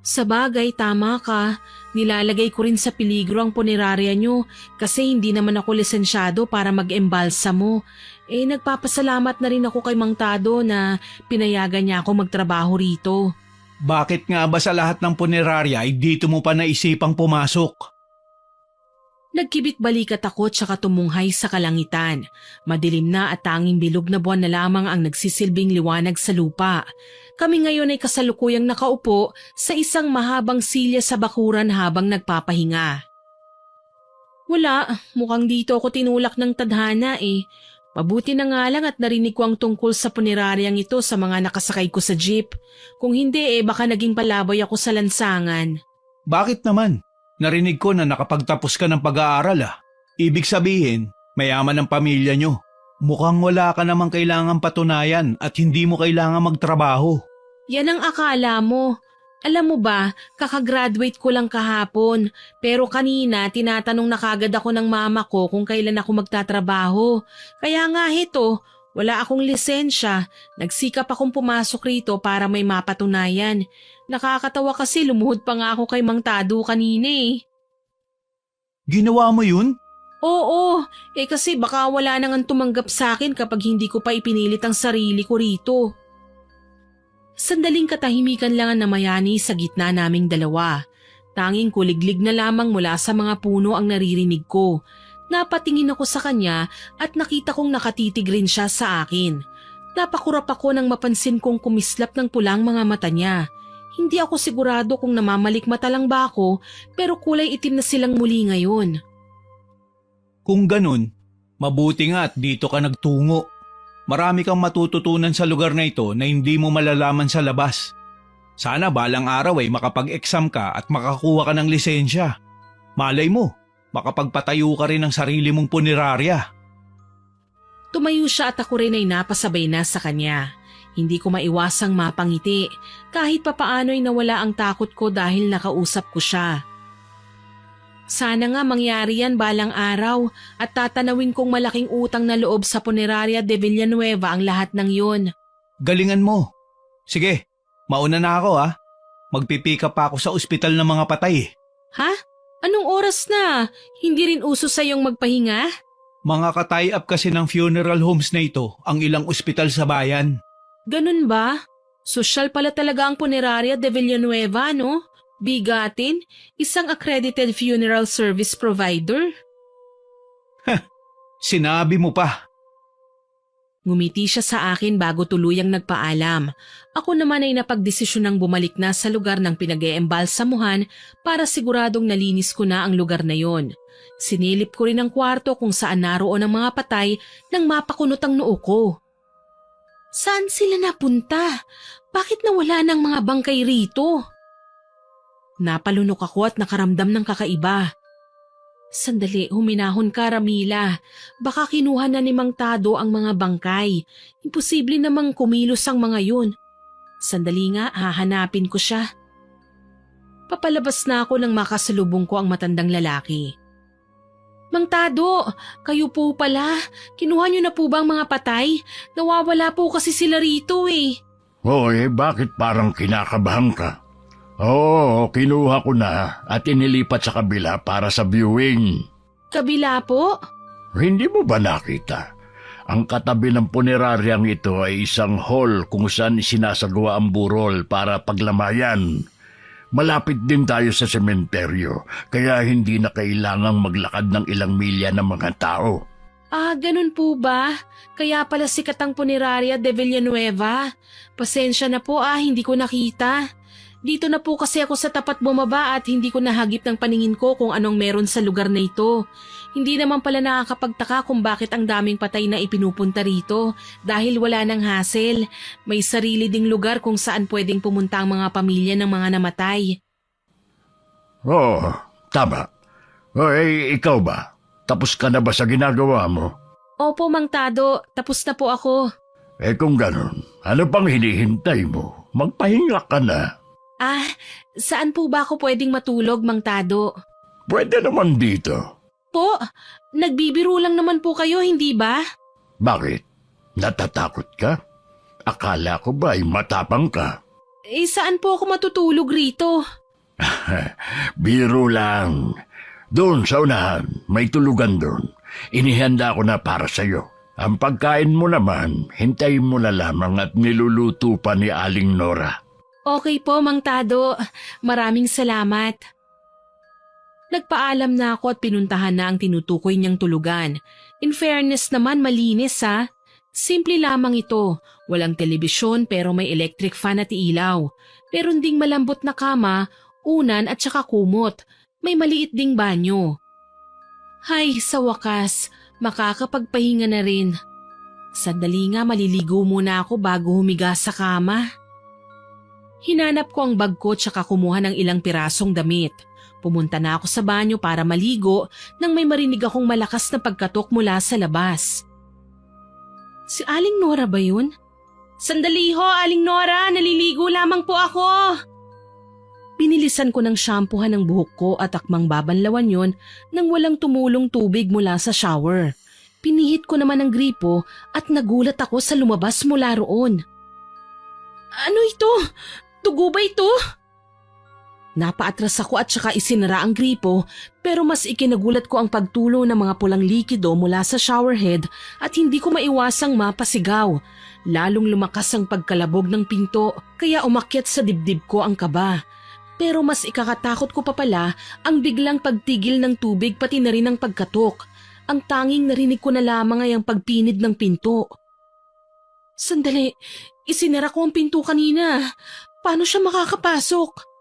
Sa bagay, tama ka. Nilalagay ko rin sa peligro ang punerarya nyo kasi hindi naman ako lisensyado para mag-embalsa mo. Nagpapasalamat na rin ako kay Mang Tado na pinayagan niya ako magtrabaho rito. Bakit nga ba sa lahat ng punerarya ay dito mo pa naisipang pumasok? Nagkibit balikat ako tsaka tumunghay sa kalangitan. Madilim na at tanging bilog na buwan na lamang ang nagsisilbing liwanag sa lupa. Kami ngayon ay kasalukuyang nakaupo sa isang mahabang silya sa bakuran habang nagpapahinga. Wala, mukhang dito ako tinulak ng tadhana Mabuti na nga lang at narinig ko ang tungkol sa puneraryang ito sa mga nakasakay ko sa jeep. Kung hindi baka naging palaboy ako sa lansangan. Bakit naman? Narinig ko na nakapagtapos ka ng pag-aaral Ibig sabihin, mayaman ang pamilya nyo. Mukhang wala ka namang kailangang patunayan at hindi mo kailangang magtrabaho. Yan ang akala mo. Alam mo ba, kakagraduate ko lang kahapon. Pero kanina tinatanong na kagad ako ng mama ko kung kailan ako magtatrabaho. Kaya nga wala akong lisensya. Nagsikap akong pumasok rito para may mapatunayan. Nakakatawa kasi lumuhod pa nga ako kay Mang Tado kanina Ginawa mo yun? Oo, kasi baka wala nang tumanggap sa akin kapag hindi ko pa ipinilit ang sarili ko rito. Sandaling katahimikan lang ang namayani sa gitna naming dalawa. Tanging kuliglig na lamang mula sa mga puno ang naririnig ko. Napatingin ako sa kanya at nakita kong nakatitig rin siya sa akin. Napakurap ako nang mapansin kong kumislap ng pulang mga mata niya. Hindi ako sigurado kung namamalikmata lang ba ako pero kulay itim na silang muli ngayon. Kung ganun, mabuti nga at dito ka nagtungo. Marami kang matututunan sa lugar na ito na hindi mo malalaman sa labas. Sana balang araw makapag-exam ka at makakuha ka ng lisensya. Malay mo, makapagpatayo ka rin ng sarili mong punerarya. Tumayo siya at ako rin ay napasabay na sa kanya. Hindi ko maiwasang mapangiti kahit papaano'y nawala ang takot ko dahil nakausap ko siya. Sana nga mangyari yan balang araw at tatanawin kong malaking utang na loob sa Funeraria de Villanueva ang lahat ng yun. Galingan mo. Sige, mauna na ako Magpipick up pa ako sa ospital ng mga patay. Ha? Anong oras na? Hindi rin uso sa iyong magpahinga? Mga ka-tie up kasi ng funeral homes na ito ang ilang ospital sa bayan. Ganun ba? Sosyal pala talaga ang Funeraria de Villanueva, no? Bigatin, isang accredited funeral service provider. Sinabi mo pa. Ngumiti siya sa akin bago tuluyang nagpaalam. Ako naman ay napagdesisyonang bumalik na sa lugar ng pinag-eembalsamuhan para siguradong nalinis ko na ang lugar na yon. Sinilip ko rin ang kwarto kung saan naroon ang mga patay nang mapakunot ang noo ko. Saan sila napunta? Bakit nawala ng mga bangkay rito? Napalunok ako at nakaramdam ng kakaiba. Sandali, huminahon ka, Ramila. Baka kinuha na ni Mang Tado ang mga bangkay. Imposible namang kumilos ang mga yun. Sandali nga, hahanapin ko siya. Papalabas na ako nang makasalubong ko ang matandang lalaki. Mang Tado, kayo po pala. Kinuha niyo na po ba ang mga patay? Nawawala po kasi sila rito eh. Hoy, bakit parang kinakabahan ka? Oo, kinuha ko na at inilipat sa kabila para sa viewing. Kabila po? Hindi mo ba nakita? Ang katabi ng puneraryang ito ay isang hall kung saan sinasagawa ang burol para paglamayan. Malapit din tayo sa sementeryo, kaya hindi na kailangang maglakad ng ilang milya ng mga tao. Ah, ganun po ba? Kaya pala sikat ang Puneraria de Villanueva. Pasensya na po hindi ko nakita. Dito na po kasi ako sa tapat bumaba at hindi ko nahagip ng paningin ko kung anong meron sa lugar na ito. Hindi naman pala nakakapagtaka kung bakit ang daming patay na ipinupunta rito dahil wala nang hassle. May sarili ding lugar kung saan pwedeng pumunta ang mga pamilya ng mga namatay. Oo, tama. Hoy, ikaw ba? Tapos ka na ba sa ginagawa mo? Opo, Mang Tado. Tapos na po ako. Kung ganun, ano pang hinihintay mo? Magpahinga ka na. Ah, saan po ba ako pwedeng matulog, Mang Tado? Pwede naman dito. Po, nagbibiro lang naman po kayo, hindi ba? Bakit? Natatakot ka? Akala ko ba ay matapang ka? Saan po ako matutulog rito? Biro lang. Doon sa unahan, may tulugan doon. Inihanda ko na para sa'yo. Ang pagkain mo naman, hintayin mo na lamang at niluluto pa ni Aling Nora. Okay po, Mang Tado. Maraming salamat. Nagpaalam na ako at pinuntahan na ang tinutukoy niyang tulugan. In fairness naman, malinis ha. Simple lamang ito. Walang telebisyon pero may electric fan at ilaw. Meron ding malambot na kama, unan at saka kumot. May maliit ding banyo. Hay, sa wakas, makakapagpahinga na rin. Sandali nga, maliligo muna ako bago humiga sa kama. Hinanap ko ang bag ko tsaka kumuha ng ilang pirasong damit. Pumunta na ako sa banyo para maligo nang may marinig akong malakas na pagkatok mula sa labas. Si Aling Nora ba yun? Sandali ho, Aling Nora, naliligo lamang po ako. Binilisan ko ng shampoohan ng buhok ko at akmang babanlawan yon nang walang tumulong tubig mula sa shower. Pinihit ko naman ang gripo at nagulat ako sa lumabas mula roon. Ano ito? Dugo ba ito? Napaatras ako at saka isinara ang gripo pero mas ikinagulat ko ang pagtulo ng mga pulang likido mula sa showerhead at hindi ko maiwasang mapasigaw. Lalong lumakas ang pagkalabog ng pinto kaya umakyat sa dibdib ko ang kaba. Pero mas ikakatakot ko pa pala ang biglang pagtigil ng tubig pati na rin ang pagkatok. Ang tanging narinig ko na lamang ay ang pagpinid ng pinto. Sandali, isinara ko ang pinto kanina. Paano siya makakapasok?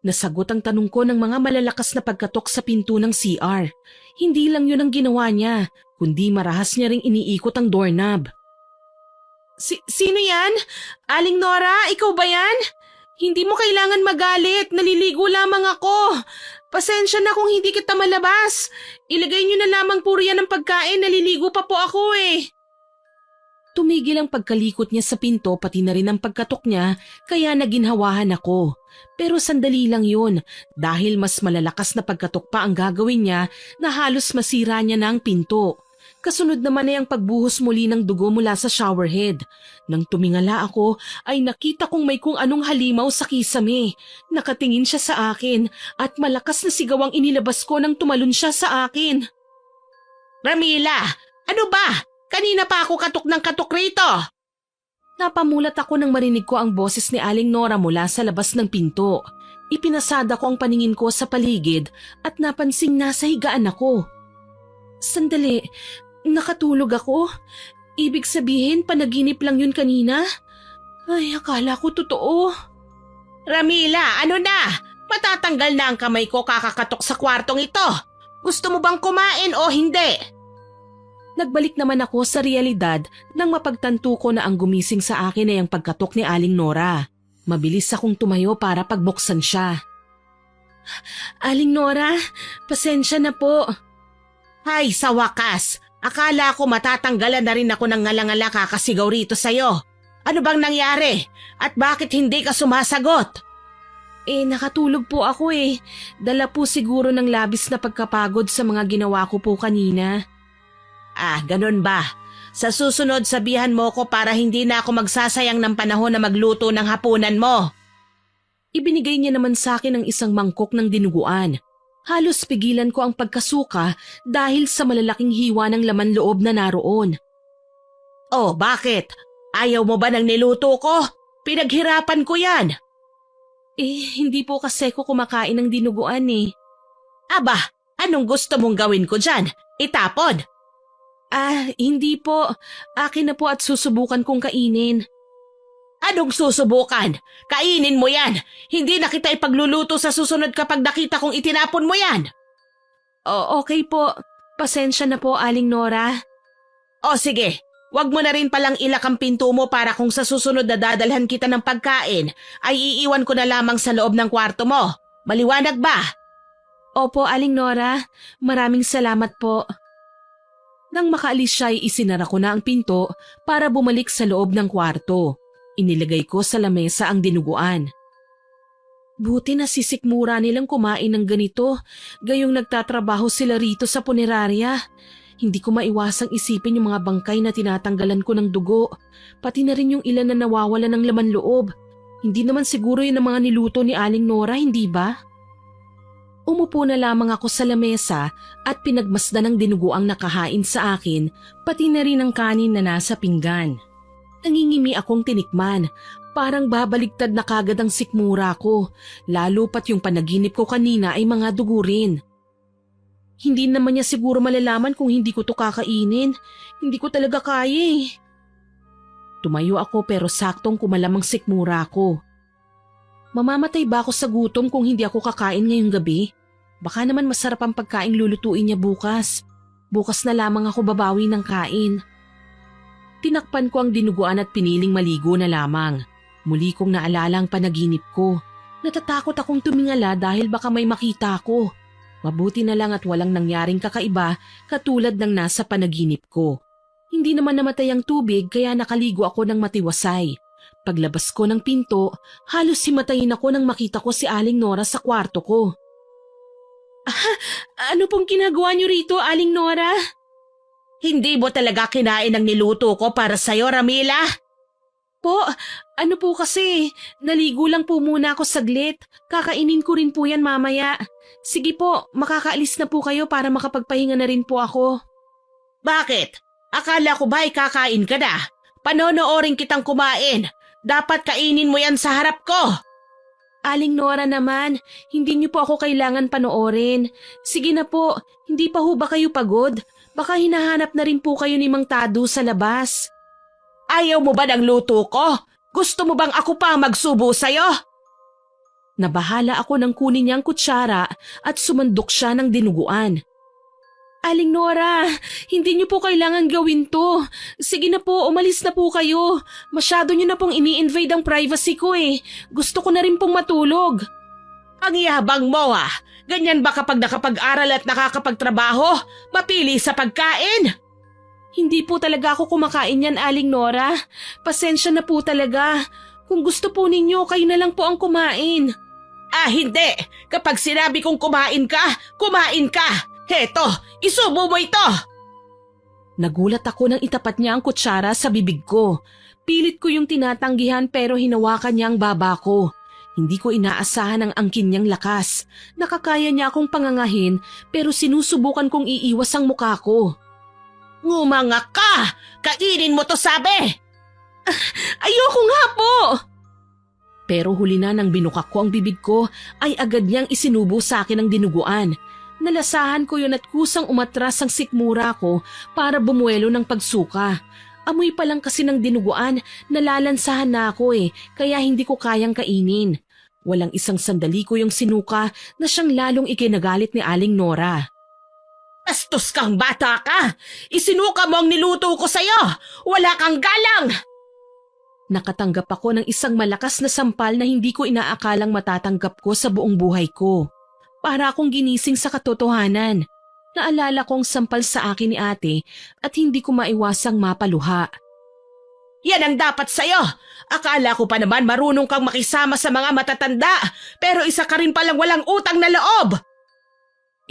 Nasagot ang tanong ko ng mga malalakas na pagkatok sa pinto ng CR. Hindi lang yun ang ginawa niya, kundi marahas niya ring iniikot ang doorknob. Sino yan? Aling Nora, ikaw ba yan? Hindi mo kailangan magalit, naliligo lamang ako. Pasensya na kung hindi kita malabas. Ilagay niyo na lamang puro yan ng pagkain, naliligo pa po ako eh. Tumigil ang pagkalikot niya sa pinto pati na rin ang pagkatok niya kaya naginhawahan ako. Pero sandali lang yun dahil mas malalakas na pagkatok pa ang gagawin niya na halos masira niya na ang pinto. Kasunod naman ay ang pagbuhos muli ng dugo mula sa showerhead. Nang tumingala ako ay nakita kong may kung anong halimaw sa kisame. Nakatingin siya sa akin at malakas na sigaw ang inilabas ko nang tumalon siya sa akin. Ramila, ano ba? Kanina pa ako katok ng katok rito. Napamulat ako nang marinig ko ang boses ni Aling Nora mula sa labas ng pinto. Ipinasada ko ang paningin ko sa paligid at napansing nasa higaan ako. Sandali, nakatulog ako? Ibig sabihin panaginip lang yun kanina? Ay, akala ko totoo. Ramila, ano na? Matatanggal na ang kamay ko kakakatok sa kwartong ito. Gusto mo bang kumain o hindi? Nagbalik naman ako sa realidad nang mapagtanto ko na ang gumising sa akin ay ang pagkatok ni Aling Nora. Mabilis akong tumayo para pagbuksan siya. Aling Nora, pasensya na po. Hay, sa wakas. Akala ko matatanggalan na rin ako ng ngalangala kakasigaw rito sa'yo. Ano bang nangyari? At bakit hindi ka sumasagot? Nakatulog po ako eh. Dala po siguro ng labis na pagkapagod sa mga ginawa ko po kanina. Ah, ganun ba? Sa susunod sabihan mo ko para hindi na ako magsasayang ng panahon na magluto ng hapunan mo. Ibinigay niya naman sa akin ang isang mangkok ng dinuguan. Halos pigilan ko ang pagkasuka dahil sa malalaking hiwa ng laman loob na naroon. Oh, bakit? Ayaw mo ba ng niluto ko? Pinaghirapan ko yan. Hindi po kasi ko kumakain ng dinuguan eh. Aba, anong gusto mong gawin ko dyan? Itapon? Hindi po. Akin na po at susubukan kong kainin. Anong susubukan? Kainin mo yan. Hindi na kita ipagluluto sa susunod kapag nakita kong itinapon mo yan. Okay po. Pasensya na po, Aling Nora. O sige, wag mo na rin palang ilak ang pinto mo para kung sa susunod na dadalhan kita ng pagkain, ay iiwan ko na lamang sa loob ng kwarto mo. Maliwanag ba? Opo, Aling Nora. Maraming salamat po. Nang makaalis siya ay isinara ko na ang pinto para bumalik sa loob ng kwarto. Inilagay ko sa lamesa ang dinuguan. Buti na sisikmura nilang kumain ng ganito, gayong nagtatrabaho sila rito sa punerarya. Hindi ko maiwasang isipin yung mga bangkay na tinatanggalan ko ng dugo, pati na rin yung ilan na nawawala ng laman loob. Hindi naman siguro yun ang mga niluto ni Aling Nora, hindi ba? Umupo na lamang ako sa lamesa at pinagmasdan ng dinuguang nakahain sa akin, pati na rin ang kanin na nasa pinggan. Nangingimi akong tinikman, parang babaligtad na kagad ang sikmura ko, lalo pat yung panaginip ko kanina ay mga dugo rin. Hindi naman niya siguro malalaman kung hindi ko to kakainin, hindi ko talaga kaya eh. Tumayo ako pero saktong kumalamang sikmura ko. Mamamatay ba ako sa gutom kung hindi ako kakain ngayong gabi? Baka naman masarap ang pagkaing lulutuin niya bukas. Bukas na lamang ako babawi ng kain. Tinakpan ko ang dinuguan at piniling maligo na lamang. Muli kong naalala ang panaginip ko. Natatakot akong tumingala dahil baka may makita ko. Mabuti na lang at walang nangyaring kakaiba katulad ng nasa panaginip ko. Hindi naman namatay ang tubig kaya nakaligo ako ng matiwasay. Paglabas ko ng pinto, halos himatayin ako nang makita ko si Aling Nora sa kwarto ko. Ano pong ginagawa niyo rito, Aling Nora? Hindi mo talaga kinain ang niluto ko para sa'yo, Ramila? Po, ano po kasi, naligo lang po muna ako saglit. Kakainin ko rin po yan mamaya. Sige po, makakaalis na po kayo para makapagpahinga na rin po ako. Bakit? Akala ko ba'y kakain ka na? Panonoorin kitang kumain. Dapat kainin mo yan sa harap ko. Aling Nora naman, hindi niyo po ako kailangan panoorin. Sige na po, hindi pa ho ba kayo pagod? Baka hinahanap na rin po kayo ni Mang Tado sa labas. Ayaw mo ba ng luto ko? Gusto mo bang ako pa magsubo sa'yo? Nabahala ako nang kunin niya ang kutsara at sumandok siya ng dinuguan. Aling Nora, hindi niyo po kailangan gawin to. Sige na po, umalis na po kayo. Masyado niyo na pong ini-invade ang privacy ko eh. Gusto ko na rin pong matulog. Ang yabang mo ah. Ganyan ba kapag nakapag-aral at nakakapagtrabaho? Mapili sa pagkain? Hindi po talaga ako kumakain yan, Aling Nora. Pasensya na po talaga. Kung gusto po ninyo, kayo na lang po ang kumain. Ah, hindi. Kapag sinabi kong kumain ka, kumain ka. Heto, isubo mo ito. Nagulat ako nang itapat niya ang kutsara sa bibig ko. Pilit ko yung tinatanggihan pero hinawakan niya ang baba ko. Hindi ko inaasahan ang angkin niyang lakas. Nakakaya niya akong pangangahin pero sinusubukan kong iiwas ang mukha ko. Ngumanga ka! Kainin mo to sabi! Ayoko nga po! Pero huli na nang binukak ko ang bibig ko ay agad niyang isinubo sa akin ang dinuguan. Nalasahan ko yun at kusang umatras ang sikmura ko para bumuelo ng pagsuka. Amoy pa lang kasi ng dinuguan, nalalansahan na ako kaya hindi ko kayang kainin. Walang isang sandali ko yung sinuka na siyang lalong ikinagalit ni Aling Nora. Bastos kang bata ka! Isinuka mo ang niluto ko sa'yo! Wala kang galang! Nakatanggap ako ng isang malakas na sampal na hindi ko inaakalang matatanggap ko sa buong buhay ko. Para akong ginising sa katotohanan. Naalala kong sampal sa akin ni ate at hindi ko maiwasang mapaluha. Yan ang dapat sa'yo. Akala ko pa naman marunong kang makisama sa mga matatanda, pero isa ka rin palang walang utang na loob.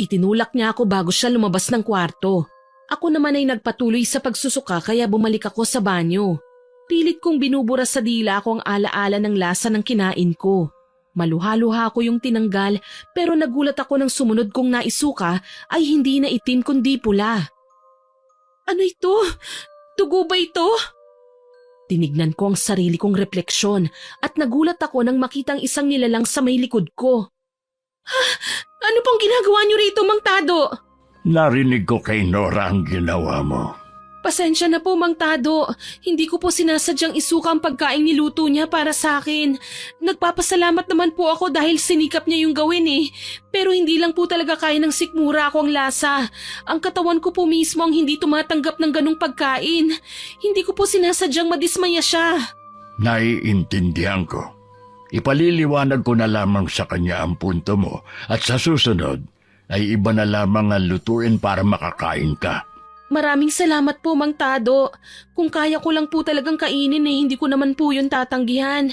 Itinulak niya ako bago siya lumabas ng kwarto. Ako naman ay nagpatuloy sa pagsusuka kaya bumalik ako sa banyo. Pilit kong binubura sa dila ko ang alaala ng lasa ng kinain ko. Maluha-luha ko yung tinanggal pero nagulat ako nang sumunod kong naisuka ay hindi na itim kundi pula. Ano ito? Dugo ba ito? Tinignan ko ang sarili kong refleksyon at nagulat ako nang makitang isang nilalang sa may likod ko. Ano pong ginagawa niyo rito, Mang Tado? Narinig ko kay Nora ang ginawa mo. Pasensya na po, Mang Tado. Hindi ko po sinasadyang isuka ang pagkain niluto niya para sa akin. Nagpapasalamat naman po ako dahil sinikap niya yung gawin eh. Pero hindi lang po talaga kaya ng sikmura ako ang lasa. Ang katawan ko po mismo ang hindi tumatanggap ng ganong pagkain. Hindi ko po sinasadyang madismaya siya. Naiintindihan ko. Ipaliliwanag ko na lamang sa kanya ang punto mo at sa susunod ay iba na lamang ang lutuin para makakain ka. Maraming salamat po, Mang Tado. Kung kaya ko lang po talagang kainin eh, hindi ko naman po yun tatanggihan.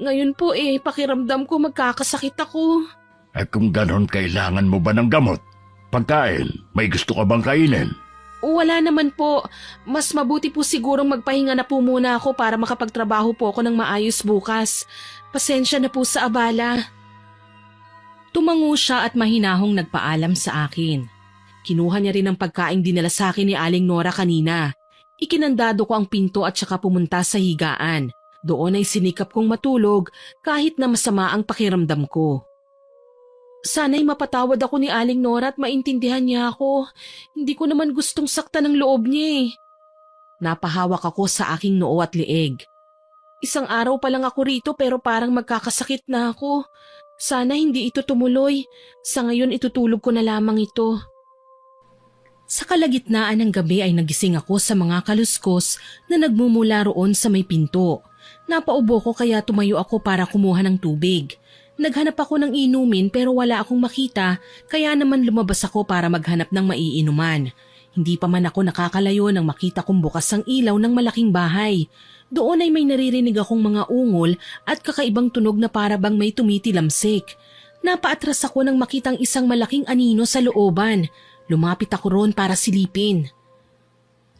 Ngayon po pakiramdam ko magkakasakit ako. At kung ganon, kailangan mo ba ng gamot? Pagkain, may gusto ka bang kainin? Wala naman po. Mas mabuti po sigurong magpahinga na po muna ako para makapagtrabaho po ako ng maayos bukas. Pasensya na po sa abala. Tumango siya at mahinahong nagpaalam sa akin. Kinuha niya rin ang pagkaing dinala sa akin ni Aling Nora kanina. Ikinandado ko ang pinto at saka pumunta sa higaan. Doon ay sinikap kong matulog kahit na masama ang pakiramdam ko. Sana'y mapatawad ako ni Aling Nora at maintindihan niya ako. Hindi ko naman gustong saktan ang loob niya eh. Napahawak ako sa aking noo at leeg. Isang araw pa lang ako rito pero parang magkakasakit na ako. Sana hindi ito tumuloy. Sa ngayon itutulog ko na lamang ito. Sa kalagitnaan ng gabi ay nagising ako sa mga kaluskos na nagmumula roon sa may pinto. Napaubo ko kaya tumayo ako para kumuha ng tubig. Naghanap ako ng inumin pero wala akong makita kaya naman lumabas ako para maghanap ng maiinuman. Hindi pa man ako nakakalayo nang makita kong bukas ang ilaw ng malaking bahay. Doon ay may naririnig akong mga ungol at kakaibang tunog na para bang may tumitilamsik. Napaatras ako nang makitang isang malaking anino sa looban. Lumapit ako roon para silipin.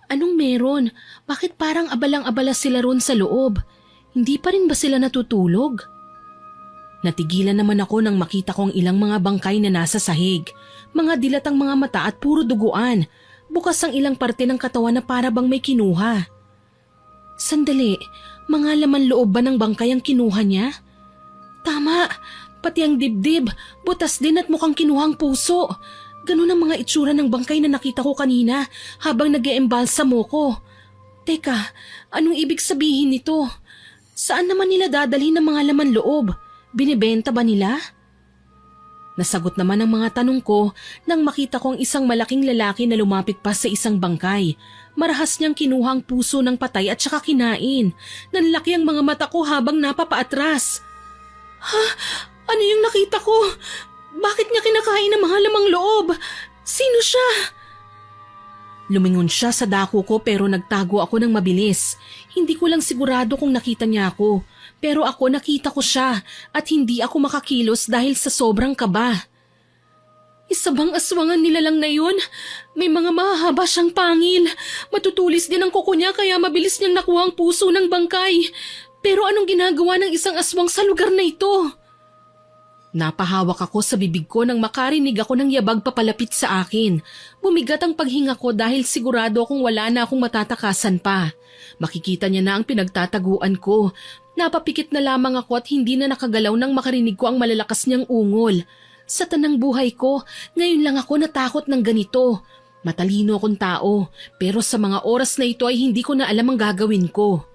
Anong meron? Bakit parang abalang-abala sila roon sa loob? Hindi pa rin ba sila natutulog? Natigilan naman ako nang makita ko ang ilang mga bangkay na nasa sahig. Mga dilatang mga mata at puro duguan. Bukas ang ilang parte ng katawan na para bang may kinuha. Sandali, mga laman loob ba ng bangkay ang kinuha niya? Tama, pati ang dibdib, butas din at mukhang kinuhang puso. Ganun ang mga itsura ng bangkay na nakita ko kanina habang nag-eembalsamo ko. Teka, anong ibig sabihin nito? Saan naman nila dadalhin ng mga laman loob? Binibenta ba nila? Nasagot naman ang mga tanong ko nang makita ko ang isang malaking lalaki na lumapit pa sa isang bangkay. Marahas niyang kinuha ang puso ng patay at saka kinain. Nanlaki ang mga mata ko habang napapaatras. Ha? Ano yung nakita ko? Bakit niya kinakain ang mga lamang loob? Sino siya? Lumingon siya sa dako ko pero nagtago ako ng mabilis. Hindi ko lang sigurado kung nakita niya ako. Pero ako nakita ko siya at hindi ako makakilos dahil sa sobrang kaba. Isa bang aswangan nila lang na yun? May mga mahahaba siyang pangil. Matutulis din ang kuko niya kaya mabilis niyang nakuha ang puso ng bangkay. Pero anong ginagawa ng isang aswang sa lugar na ito? Napahawak ako sa bibig ko nang makarinig ako ng yabag papalapit sa akin. Bumigat ang paghinga ko dahil sigurado akong wala na akong matatakasan pa. Makikita niya na ang pinagtataguan ko. Napapikit na lamang ako at hindi na nakagalaw nang makarinig ko ang malalakas niyang ungol. Sa tanang buhay ko, ngayon lang ako natakot ng ganito. Matalino akong tao, pero sa mga oras na ito ay hindi ko na alam ang gagawin ko.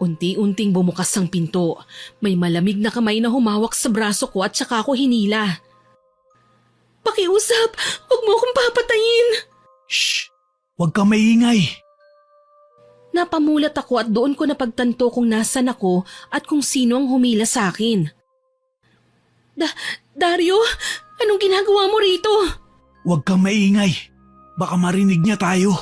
Unti-unting bumukas ang pinto. May malamig na kamay na humawak sa braso ko at saka ako hinila. Pakiusap! Huwag mo akong papatayin! Shh! Huwag kang maingay! Napamulat ako at doon ko napagtanto kung nasan ako at kung sino ang humila sa akin. Dario, anong ginagawa mo rito? Huwag kang maingay. Baka marinig niya tayo.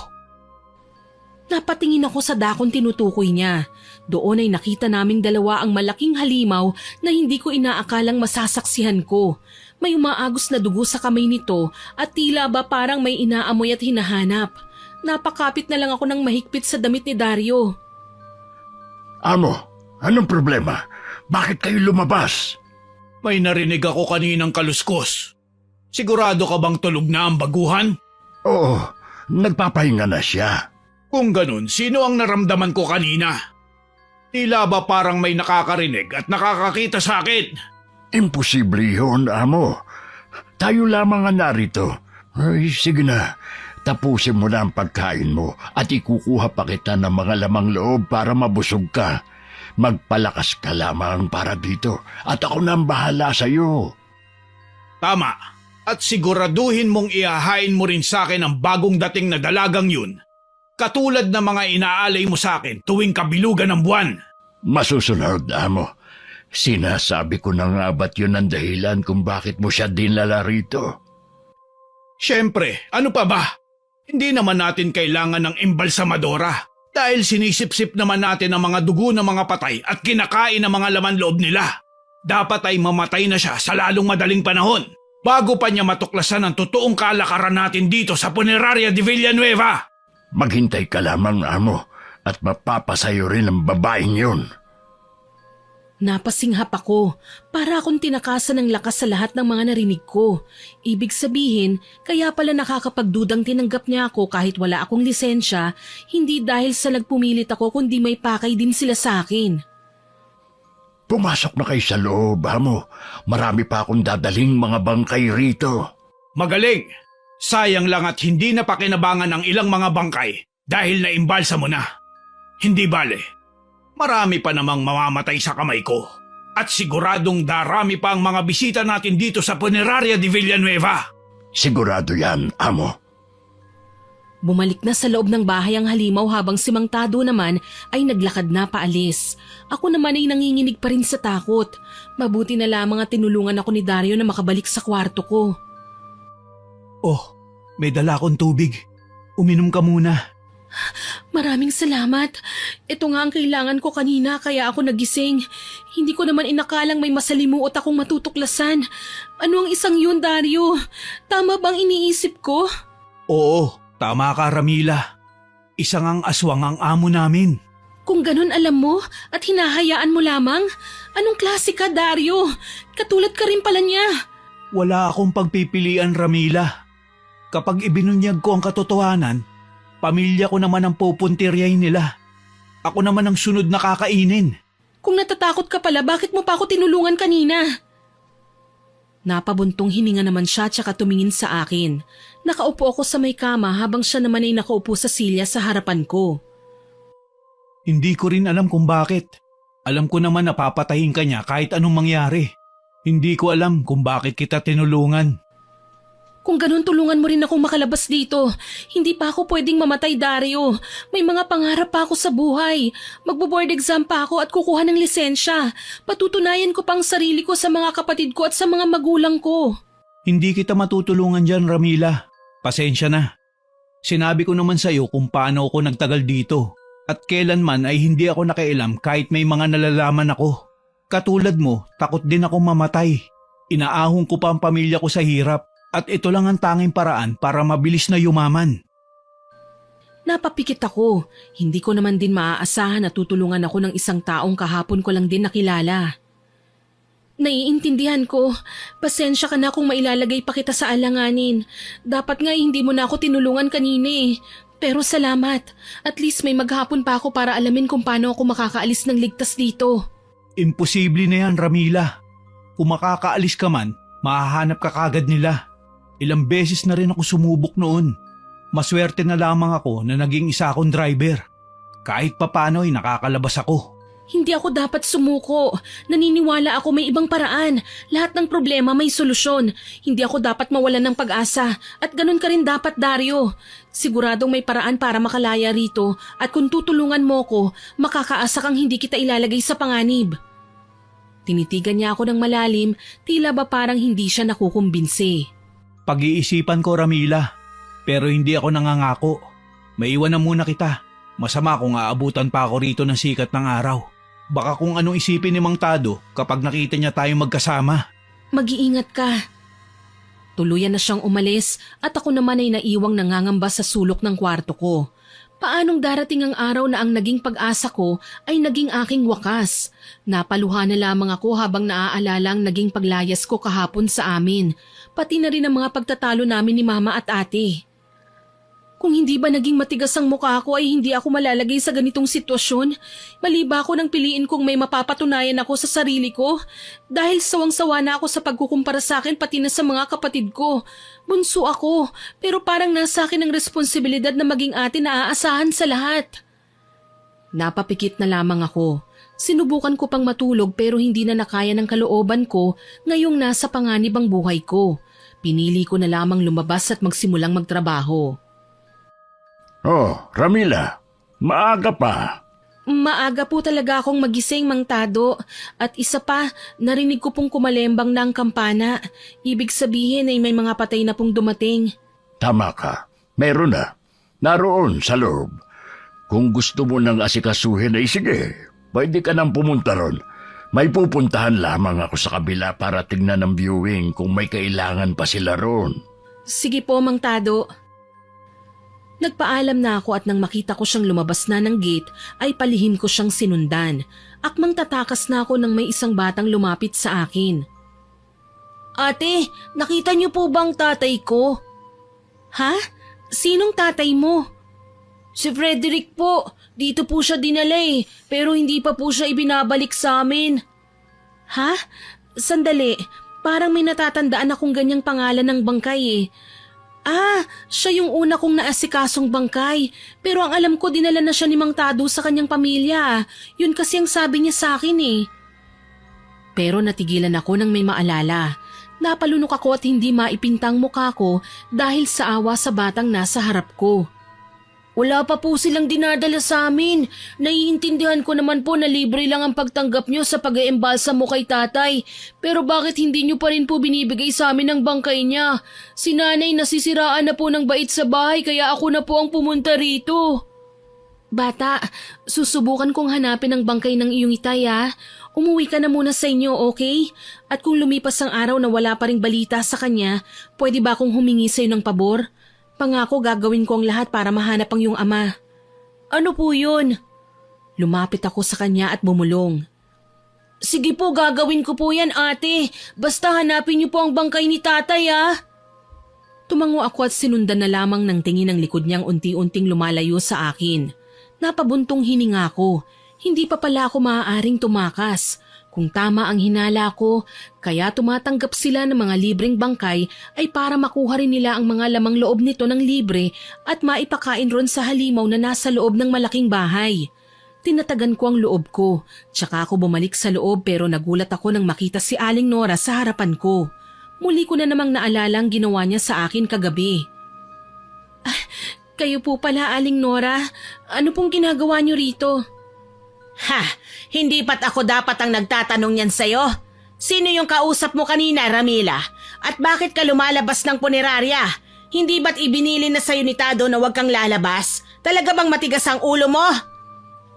Napatingin ako sa dakong tinutukoy niya. Doon ay nakita naming dalawa ang malaking halimaw na hindi ko inaakalang masasaksihan ko. May umaagos na dugo sa kamay nito at tila ba parang may inaamoy at hinahanap. Napakapit na lang ako ng mahigpit sa damit ni Dario. Amo, anong problema? Bakit kayo lumabas? May narinig ako kaninang kaluskos. Sigurado ka bang tulog na ang baguhan? Oo, nagpapahinga na siya. Kung ganun, sino ang naramdaman ko kanina? Tila ba parang may nakakarinig at nakakakita sa akin? Imposible yun, Amo. Tayo lamang ang narito. Ay, sige na. Tapusin mo na ang pagkain mo at ikukuha pa kita ng mga lamang loob para mabusog ka. Magpalakas ka lamang para dito at ako na ang bahala sa iyo. Tama. At siguraduhin mong ihahain mo rin sa akin ang bagong dating na dalagang yun. Katulad ng mga inaalay mo sa akin tuwing kabilugan ng buwan. Masusunod, Amo. Sinasabi ko na nga ba't yun ang dahilan kung bakit mo siya dinala rito? Siyempre, ano pa ba? Hindi naman natin kailangan ng imbalsamadora dahil sinisip-sip naman natin ang mga dugo ng mga patay at kinakain ang mga laman loob nila. Dapat ay mamatay na siya sa lalong madaling panahon bago pa niya matuklasan ang totoong kalakaran natin dito sa Puneraria de Villanueva. Maghintay ka lamang, Amo, at mapapasayo rin ang babaeng yun. Napasinghap ako, para akong tinakasan ng lakas sa lahat ng mga narinig ko. Ibig sabihin, kaya pala nakakapagdudang tinanggap niya ako kahit wala akong lisensya, hindi dahil sa nagpumilit ako kundi may pakay din sila sa akin. Pumasok na kayo sa loob, Amo. Marami pa akong dadaling mga bangkay rito. Magaling! Sayang lang at hindi na pakinabangan ang ilang mga bangkay dahil naimbalsa mo na. Hindi bale. Marami pa namang mamamatay sa kamay ko. At siguradong darami pa ang mga bisita natin dito sa Puneraria de Villanueva. Sigurado yan, Amo. Bumalik na sa loob ng bahay ang halimaw habang si Mang Tado naman ay naglakad na paalis. Ako naman ay nanginginig pa rin sa takot. Mabuti na lamang at tinulungan ako ni Dario na makabalik sa kwarto ko. Oh, may dala akong tubig. Uminom ka muna. Maraming salamat. Ito nga ang kailangan ko kanina kaya ako nagising. Hindi ko naman inakalang may masalimuot akong matutuklasan. Ano ang isang yun, Dario? Tama bang iniisip ko? Oo, tama ka, Ramila. Isang ang aswang ang amo namin. Kung ganun alam mo at hinahayaan mo lamang, anong klase ka, Dario? Katulad ka rin pala niya. Wala akong pagpipilian, Ramila. Kapag ibinunyag ko ang katotohanan, pamilya ko naman ang pupuntiryahin nila. Ako naman ang sunod na kakainin. Kung natatakot ka pala, bakit mo pa ako tinulungan kanina? Napabuntong hininga naman siya tsaka tumingin sa akin. Nakaupo ako sa may kama habang siya naman ay nakaupo sa silya sa harapan ko. Hindi ko rin alam kung bakit. Alam ko naman na papatayin ka niya kahit anong mangyari. Hindi ko alam kung bakit kita tinulungan. Kung ganun, tulungan mo rin akong makalabas dito. Hindi pa ako pwedeng mamatay, Dario. May mga pangarap pa ako sa buhay. Magbo-board exam pa ako at kukuha ng lisensya. Patutunayan ko pang sarili ko sa mga kapatid ko at sa mga magulang ko. Hindi kita matutulungan dyan, Ramila. Pasensya na. Sinabi ko naman sa iyo kung paano ako nagtagal dito. At kailanman ay hindi ako nakailam kahit may mga nalalaman ako. Katulad mo, takot din ako mamatay. Inaahon ko pa ang pamilya ko sa hirap. At ito lang ang tanging paraan para mabilis na yumaman. Napapikit ako. Hindi ko naman din maaasahan na tutulungan ako ng isang taong kahapon ko lang din nakilala. Naiintindihan ko. Pasensya ka na kung mailalagay pa kita sa alanganin. Dapat nga hindi mo na ako tinulungan kanina eh. Pero salamat. At least may maghapon pa ako para alamin kung paano ako makakaalis ng ligtas dito. Imposible na yan, Ramila. Kung makakaalis ka man, mahahanap ka kagad nila. Ilang beses na rin ako sumubok noon. Maswerte na lamang ako na naging isa akong driver. Kahit papano ay nakakalabas ako. Hindi ako dapat sumuko. Naniniwala ako may ibang paraan. Lahat ng problema may solusyon. Hindi ako dapat mawalan ng pag-asa. At ganun ka rin dapat, Dario. Siguradong may paraan para makalaya rito. At kung tutulungan mo ko, makakaasa kang hindi kita ilalagay sa panganib. Tinitigan niya ako ng malalim, tila ba parang hindi siya nakukumbinsi. Pag-iisipan ko, Ramila. Pero hindi ako nangangako. Maiwan na muna kita. Masama kung aabutan pa ako rito ng sikat ng araw. Baka kung anong isipin ni Mang Tado kapag nakita niya tayong magkasama. Mag-iingat ka. Tuluyan na siyang umalis at ako naman ay naiwang nangangamba sa sulok ng kwarto ko. Paanong darating ang araw na ang naging pag-asa ko ay naging aking wakas? Napaluha na lamang ako habang naaalala ang naging paglayas ko kahapon sa amin, pati na rin ang mga pagtatalo namin ni Mama at Ate. Kung hindi ba naging matigas ang mukha ko ay hindi ako malalagay sa ganitong sitwasyon. Mali ba ako nang piliin kung may mapapatunayan ako sa sarili ko? Dahil sawang-sawa na ako sa pagkukumpara sa akin pati na sa mga kapatid ko. Bunso ako, pero parang nasa akin ang responsibilidad na maging ate na aasahan sa lahat. Napapikit na lamang ako. Sinubukan ko pang matulog pero hindi na nakaya ng kalooban ko ngayong nasa panganib ang buhay ko. Pinili ko na lamang lumabas at magsimulang magtrabaho. Oh, Ramila, maaga pa. Maaga po talaga akong magising, Mang Tado. At isa pa, narinig ko pong kumalembang na ang kampana. Ibig sabihin ay may mga patay na pong dumating. Tama ka, meron na. Naroon sa loob. Kung gusto mo nang asikasuhin ay sige, pwede ka nang pumunta ron. May pupuntahan lamang ako sa kabila para tingnan ng viewing kung may kailangan pa sila ron. Sige po, Mang Tado. Nagpaalam na ako at nang makita ko siyang lumabas na ng gate ay palihim ko siyang sinundan. Akmang tatakas na ako nang may isang batang lumapit sa akin. Ate, nakita niyo po bang tatay ko? Ha? Sinong tatay mo? Si Frederick po. Dito po siya dinala pero hindi pa po siya ibinabalik sa amin. Ha? Sandali, parang may natatandaan akong ganyang pangalan ng bangkay Ah, siya yung una kong naasikasong bangkay. Pero ang alam ko dinala na siya ni Mang Tado sa kanyang pamilya. Yun kasi ang sabi niya sa akin Pero natigilan ako nang may maalala. Napalunok ako at hindi maipintang mukha ko dahil sa awa sa batang nasa harap ko. Wala pa po silang dinadala sa amin. Naiintindihan ko naman po na libre lang ang pagtanggap nyo sa pag-eembalsa mo kay tatay. Pero bakit hindi nyo pa rin po binibigay sa amin ang bangkay niya? Si nanay nasisiraan na po ng bait sa bahay kaya ako na po ang pumunta rito. Bata, susubukan kong hanapin ang bangkay ng iyong itay Umuwi ka na muna sa inyo, okay? At kung lumipas ang araw na wala pa ring balita sa kanya, pwede ba akong humingi sa iyo ng pabor? Pangako gagawin ko ang lahat para mahanap ang iyong ama. Ano po yun? Lumapit ako sa kanya at bumulong. Sige po, gagawin ko po yan ate. Basta hanapin niyo po ang bangkay ni tatay Tumango ako at sinundan na lamang ng tingin ng likod niyang unti-unting lumalayo sa akin. Napabuntong hininga ko. Hindi pa pala ako maaaring tumakas. Kung tama ang hinala ko, kaya tumatanggap sila ng mga libreng bangkay ay para makuha rin nila ang mga lamang loob nito ng libre at maipakain ron sa halimaw na nasa loob ng malaking bahay. Tinatagan ko ang loob ko, tsaka ako bumalik sa loob pero nagulat ako nang makita si Aling Nora sa harapan ko. Muli ko na namang naalala ang ginawa niya sa akin kagabi. Kayo po pala, Aling Nora. Ano pong ginagawa niyo rito? Ha! Hindi pat ako dapat ang nagtatanong yan sa'yo? Sino yung kausap mo kanina, Ramila? At bakit ka lumalabas ng punerarya? Hindi ba't ibinili na sa'yo ni Tado na huwag kang lalabas? Talaga bang matigas ang ulo mo?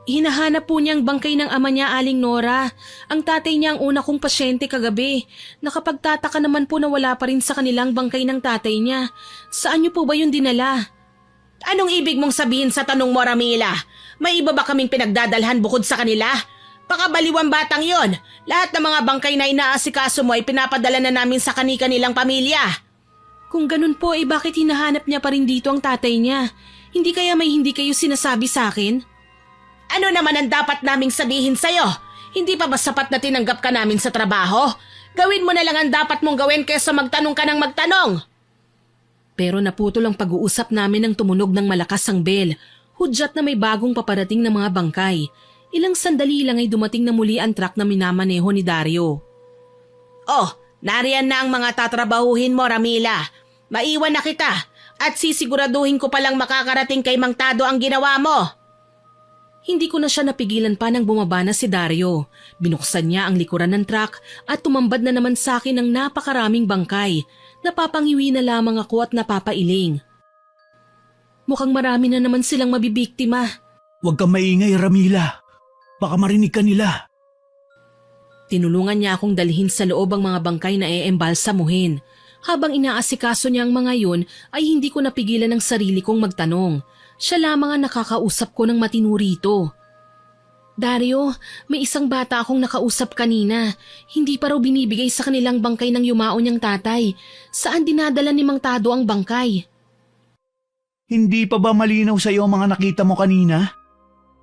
Hinahanap po niya ang bangkay ng ama niya, Aling Nora. Ang tatay niya ang una kong pasyente kagabi. Nakapagtataka naman po na wala pa rin sa kanilang bangkay ng tatay niya. Saan niyo po ba yun dinala? Anong ibig mong sabihin sa tanong mo, Ramila? May iba ba kaming pinagdadalhan bukod sa kanila? Pakabaliwang batang yon. Lahat ng mga bangkay na inaasikaso mo ay pinapadala na namin sa kani-kanilang pamilya. Kung ganun po, bakit hinahanap niya pa rin dito ang tatay niya? Hindi kaya may hindi kayo sinasabi sa akin? Ano naman ang dapat naming sabihin sa'yo? Hindi pa ba sapat na tinanggap ka namin sa trabaho? Gawin mo na lang ang dapat mong gawin kaysa magtanong ka ng magtanong. Pero naputol ang pag-uusap namin nang tumunog ng malakas ang bell. Hudyat na may bagong paparating na mga bangkay. Ilang sandali lang ay dumating na muli ang truck na minamaneho ni Dario. Oh, nariyan na ang mga tatrabahuhin mo, Ramila. Maiwan na kita at sisiguraduhin ko palang makakarating kay Mang Tado ang ginawa mo. Hindi ko na siya napigilan pa nang bumaba na si Dario. Binuksan niya ang likuran ng truck at tumambad na naman sa akin ng napakaraming bangkay. Napapangiwi na lamang ako at napapailing. Mukhang marami na naman silang mabibiktima. Huwag kang maingay, Ramila. Baka marinig ka nila. Tinulungan niya akong dalhin sa loob ang mga bangkay na eembalsamuhin. Habang inaasikaso niya ang mga yun ay hindi ko napigilan ng sarili kong magtanong. Siya lamang ang nakakausap ko ng matino rito. Dario, may isang bata akong nakausap kanina. Hindi pa raw binibigay sa kanilang bangkay ng yumao niyang tatay. Saan dinadala ni Mang Tado ang bangkay? Hindi pa ba malinaw sa iyo ang mga nakita mo kanina?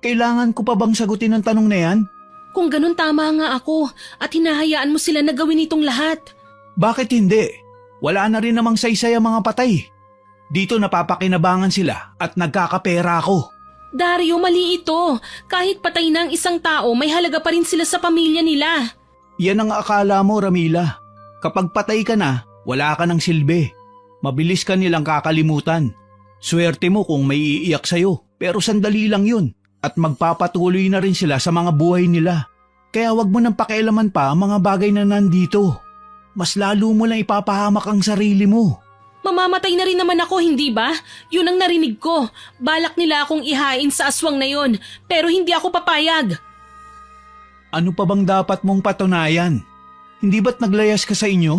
Kailangan ko pa bang sagutin ang tanong na yan? Kung ganun tama nga ako at hinahayaan mo sila na gawin itong lahat. Bakit hindi? Wala na rin namang saysay ang mga patay. Dito napapakinabangan sila at nagkakapera ako. Dario, mali ito. Kahit patay na ang isang tao, may halaga pa rin sila sa pamilya nila. Yan ang akala mo, Ramila. Kapag patay ka na, wala ka ng silbi. Mabilis ka nilang kakalimutan. Swerte mo kung may iiyak sa'yo, pero sandali lang yun. At magpapatuloy na rin sila sa mga buhay nila. Kaya wag mo nang pakialaman pa ang mga bagay na nandito. Mas lalo mo lang ipapahamak ang sarili mo. Mamamatay na rin naman ako, hindi ba? Yun ang narinig ko. Balak nila akong ihain sa aswang na yon, pero hindi ako papayag. Ano pa bang dapat mong patunayan? Hindi ba't naglayas ka sa inyo?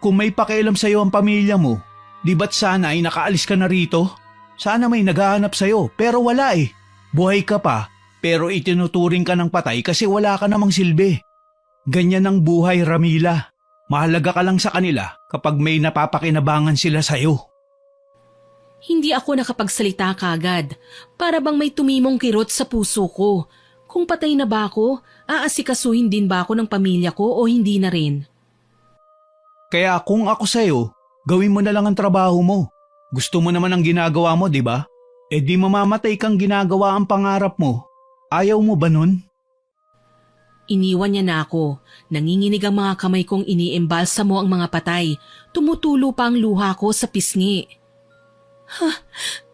Kung may pakialam sa'yo ang pamilya mo, di ba't sana ay nakaalis ka na rito? Sana may naghahanap sa'yo, pero wala eh. Buhay ka pa, pero itinuturing ka ng patay kasi wala ka namang silbi. Ganyan ang buhay, Ramila. Mahalaga ka lang sa kanila kapag may napapakinabangan sila sa'yo. Hindi ako nakapagsalita kagad. Para bang may tumimong kirot sa puso ko. Kung patay na ba ako, aasikasuhin din ba ako ng pamilya ko o hindi na rin? Kaya kung ako sa'yo, gawin mo na lang ang trabaho mo. Gusto mo naman ang ginagawa mo, di ba? Eh di mamamatay kang ginagawa ang pangarap mo. Ayaw mo ba nun? Iniwan niya na ako. Nanginginig ang mga kamay kong iniimbalsa mo ang mga patay. Tumutulo pa ang luha ko sa pisngi.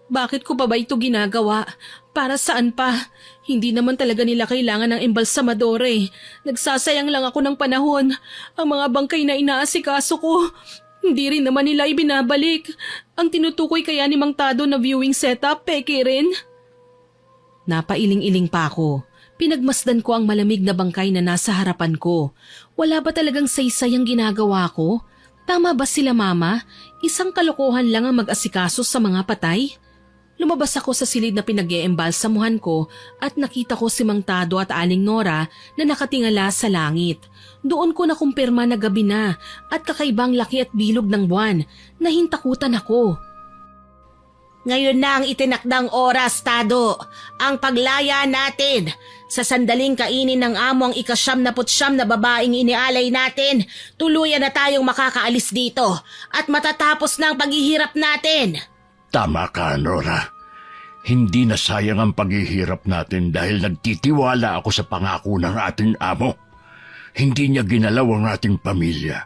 Bakit ko pa ba ito ginagawa? Para saan pa? Hindi naman talaga nila kailangan ng embalsamadore. Nagsasayang lang ako ng panahon. Ang mga bangkay na inaasikaso ko, hindi rin naman nila ibinabalik. Ang tinutukoy kaya ni Mang Tado na viewing setup, peke rin. Napailing-iling pa ako. Pinagmasdan ko ang malamig na bangkay na nasa harapan ko. Wala ba talagang saysay ang ginagawa ko? Tama ba sila, Mama? Isang kalokohan lang ang mag-asikaso sa mga patay? Lumabas ako sa silid na pinag-eembalsamuhan ko at nakita ko si Mang Tado at Aling Nora na nakatingala sa langit. Doon ko nakumpirma na gabi na at kakaibang laki at bilog ng buwan. Nahintakutan ako. Ngayon na ang itinakdang oras, Tado. Ang paglaya natin. Sa sandaling kainin ng amo ang ika-siyam na babaeng inialay natin, tuluyan na tayong makakaalis dito at matatapos na ang paghihirap natin. Tama ka, Nora. Hindi na sayang ang paghihirap natin dahil nagtitiwala ako sa pangako ng ating amo. Hindi niya ginalaw ang ating pamilya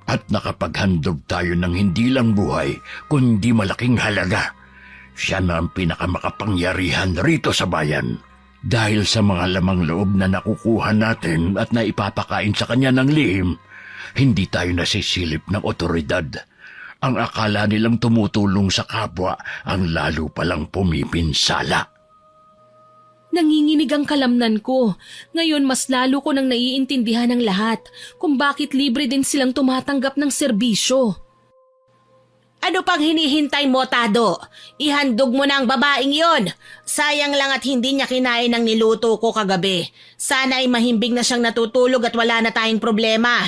at nakapaghandog tayo ng hindi lang buhay kundi malaking halaga. Siya na ang pinakamakapangyarihan rito sa bayan. Dahil sa mga lamang loob na nakukuha natin at naipapakain sa kanya ng lihim, hindi tayo nasisilip ng otoridad. Ang akala nilang tumutulong sa kapwa ang lalo palang pumipinsala. Nanginginig ang kalamnan ko. Ngayon mas lalo ko nang naiintindihan ng lahat kung bakit libre din silang tumatanggap ng serbisyo. Ano pang hinihintay mo, Tado? Ihandog mo na ang babaeng yon. Sayang lang at hindi niya kinain ang niluto ko kagabi. Sana ay mahimbing na siyang natutulog at wala na tayong problema.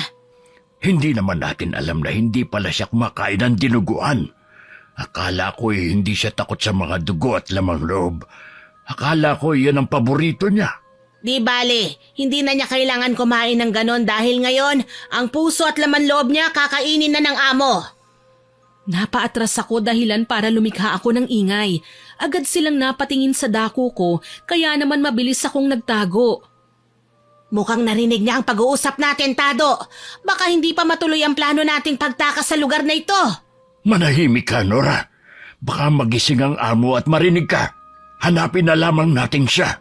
Hindi naman natin alam na hindi pala siya kumakain ng dinuguan. Akala ko hindi siya takot sa mga dugo at lamang loob. Akala ko yan ang paborito niya. Di bale, hindi na niya kailangan kumain ng ganon dahil ngayon, ang puso at laman loob niya kakainin na ng amo. Napaatras ako dahilan para lumikha ako ng ingay. Agad silang napatingin sa dako ko, kaya naman mabilis akong nagtago. Mukhang narinig niya ang pag-uusap natin, Tado. Baka hindi pa matuloy ang plano nating pagtakas sa lugar na ito. Manahimik ka, Nora. Baka magising ang amo at marinig ka. Hanapin na lamang natin siya.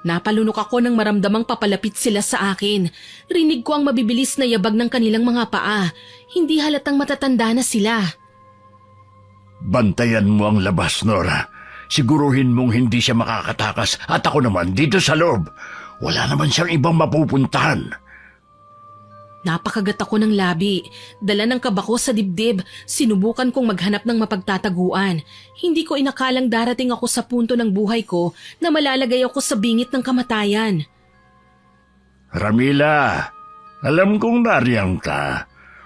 Napalunok ako nang maramdamang papalapit sila sa akin. Rinig ko ang mabibilis na yabag ng kanilang mga paa. Hindi halatang matatanda na sila. Bantayan mo ang labas, Nora. Siguruhin mong hindi siya makakatakas at ako naman dito sa loob. Wala naman siyang ibang mapupuntahan. Napakagat ako ng labi. Dala ng kaba ko sa dibdib. Sinubukan kong maghanap ng mapagtataguan. Hindi ko inakalang darating ako sa punto ng buhay ko na malalagay ako sa bingit ng kamatayan. Ramila, alam kong nariyang ka.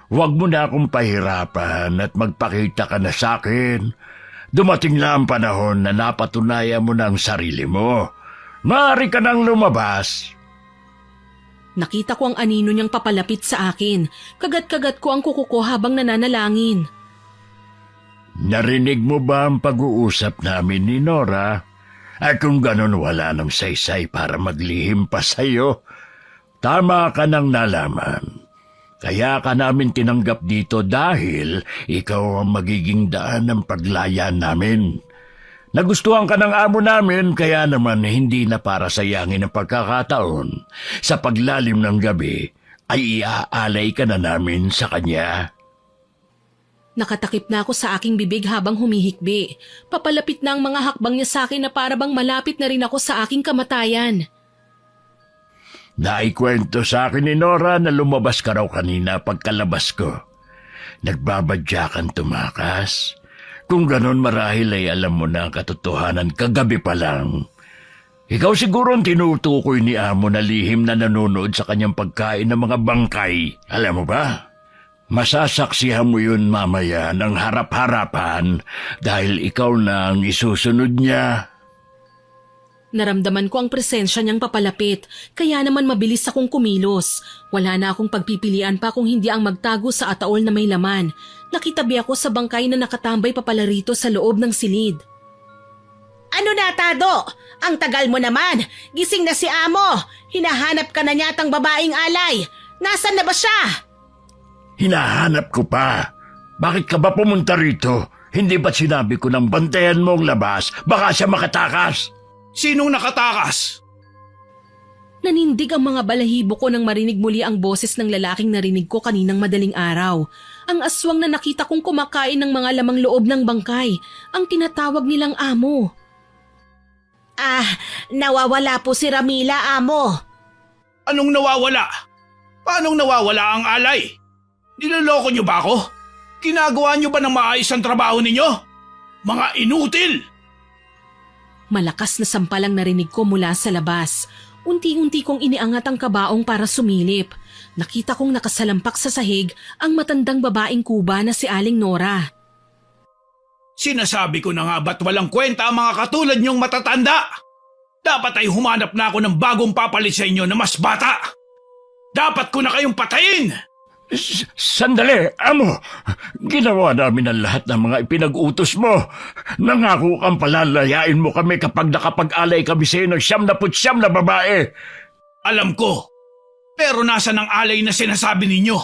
Huwag mo na akong pahirapan at magpakita ka na sa akin. Dumating na ang panahon na napatunayan mo na ang sarili mo. Maaari ka nang lumabas. Nakita ko ang anino niyang papalapit sa akin. Kagat-kagat ko ang kuko ko habang nananalangin. Narinig mo ba ang pag-uusap namin ni Nora? At kung ganon wala nang saysay para maglihim pa sa'yo, tama ka nang nalaman. Kaya ka namin tinanggap dito dahil ikaw ang magiging daan ng paglaya namin. Nagustuhan ka ng amo namin kaya naman hindi na para sayangin ang pagkakataon. Sa paglalim ng gabi ay iaalay ka na namin sa kanya. Nakatakip na ako sa aking bibig habang humihikbi. Papalapit na ang mga hakbang niya sa akin na para bang malapit na rin ako sa aking kamatayan. Naikwento sa akin ni Nora na lumabas ka raw kanina pagkalabas ko. Nagbabadya kang tumakas. Kung ganon marahil ay alam mo na ang katotohanan kagabi pa lang. Ikaw siguro ang tinutukoy ni Amo na lihim na nanonood sa kanyang pagkain ng mga bangkay. Alam mo ba? Masasaksihan mo yun mamaya ng harap-harapan dahil ikaw na ang isusunod niya. Naramdaman ko ang presensya niyang papalapit, kaya naman mabilis akong kumilos. Wala na akong pagpipilian pa kung hindi ang magtago sa ataol na may laman. Nakitabi ako sa bangkay na nakatambay papala rito sa loob ng silid. Ano na, Tado? Ang tagal mo naman. Gising na si Amo. Hinahanap ka na niyatang babaeng alay. Nasaan na ba siya? Hinahanap ko pa. Bakit ka ba pumunta rito? Hindi ba't sinabi ko ng bantayan mo ang labas? Baka siya makatakas. Sinong nakatakas? Nanindig ang mga balahibo ko nang marinig muli ang boses ng lalaking narinig ko kaninang madaling araw. Ang aswang na nakita kong kumakain ng mga lamang loob ng bangkay, ang tinatawag nilang Amo. Nawawala po si Ramila, Amo. Anong nawawala? Paanong nawawala ang alay? Niloloko niyo ba ako? Ginagawa niyo ba ng maayos ang trabaho ninyo? Mga inutil! Malakas na sampalang narinig ko mula sa labas. Unti-unti kong iniangat ang kabaong para sumilip. Nakita kong nakasalampak sa sahig ang matandang babaeng kuba na si Aling Nora. Sinasabi ko na nga ba't walang kwenta ang mga katulad niyong matatanda? Dapat ay humanap na ako ng bagong papalit sa inyo na mas bata. Dapat ko na kayong patayin! Sandali, Amo. Ginawa namin ang lahat ng mga ipinag-utos mo. Nangako kang palalayain mo kami kapag nakapag-alay kami sa iyo ng 99 na babae. Alam ko, pero nasa ng alay na sinasabi ninyo?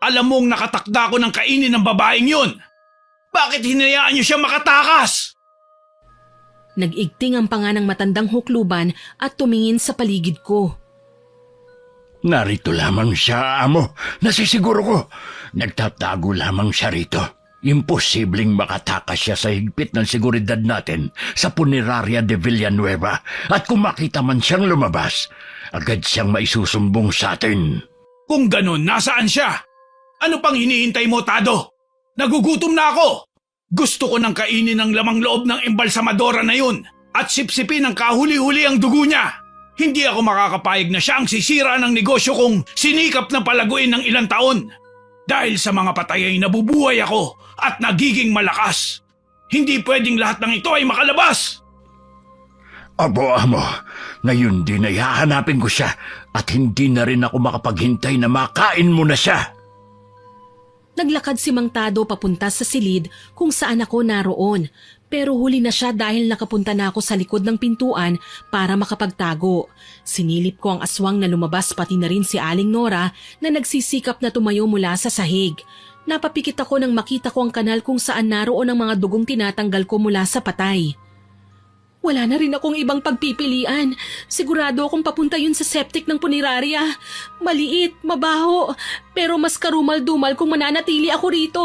Alam mong nakatakda ko ng kainin ng babaeng yun. Bakit hinayaan niyo siya makatakas? Nag-igting ang panga ng matandang hukluban at tumingin sa paligid ko. Narito lamang siya, Amo. Nasisiguro ko. Nagtatago lamang siya rito. Imposibleng makatakas siya sa higpit ng seguridad natin sa Puneraria de Villanueva. At kung makita man siyang lumabas, agad siyang maisusumbong sa atin. Kung ganun, nasaan siya? Ano pang hinihintay mo, Tado? Nagugutom na ako. Gusto ko nang kainin ang lamang loob ng embalsamadora na yun at sipsipin ang kahuli-huli ang dugo niya. Hindi ako makakapayag na siya ang sisira ng negosyo kong sinikap na palaguin ng ilang taon. Dahil sa mga patay ay nabubuhay ako at nagiging malakas. Hindi pwedeng lahat ng ito ay makalabas. Abo, Amo. Ngayon din ay hahanapin ko siya at hindi na rin ako makapaghintay na makain mo na siya. Naglakad si Mang Tado papunta sa silid kung saan ako naroon. Pero huli na siya dahil nakapunta na ako sa likod ng pintuan para makapagtago. Sinilip ko ang aswang na lumabas pati na rin si Aling Nora na nagsisikap na tumayo mula sa sahig. Napapikit ako nang makita ko ang kanal kung saan naroon ang mga dugong tinatanggal ko mula sa patay. Wala na rin akong ibang pagpipilian. Sigurado akong papunta yun sa septic ng Puneraria. Maliit, mabaho, pero mas karumal-dumal kung mananatili ako rito.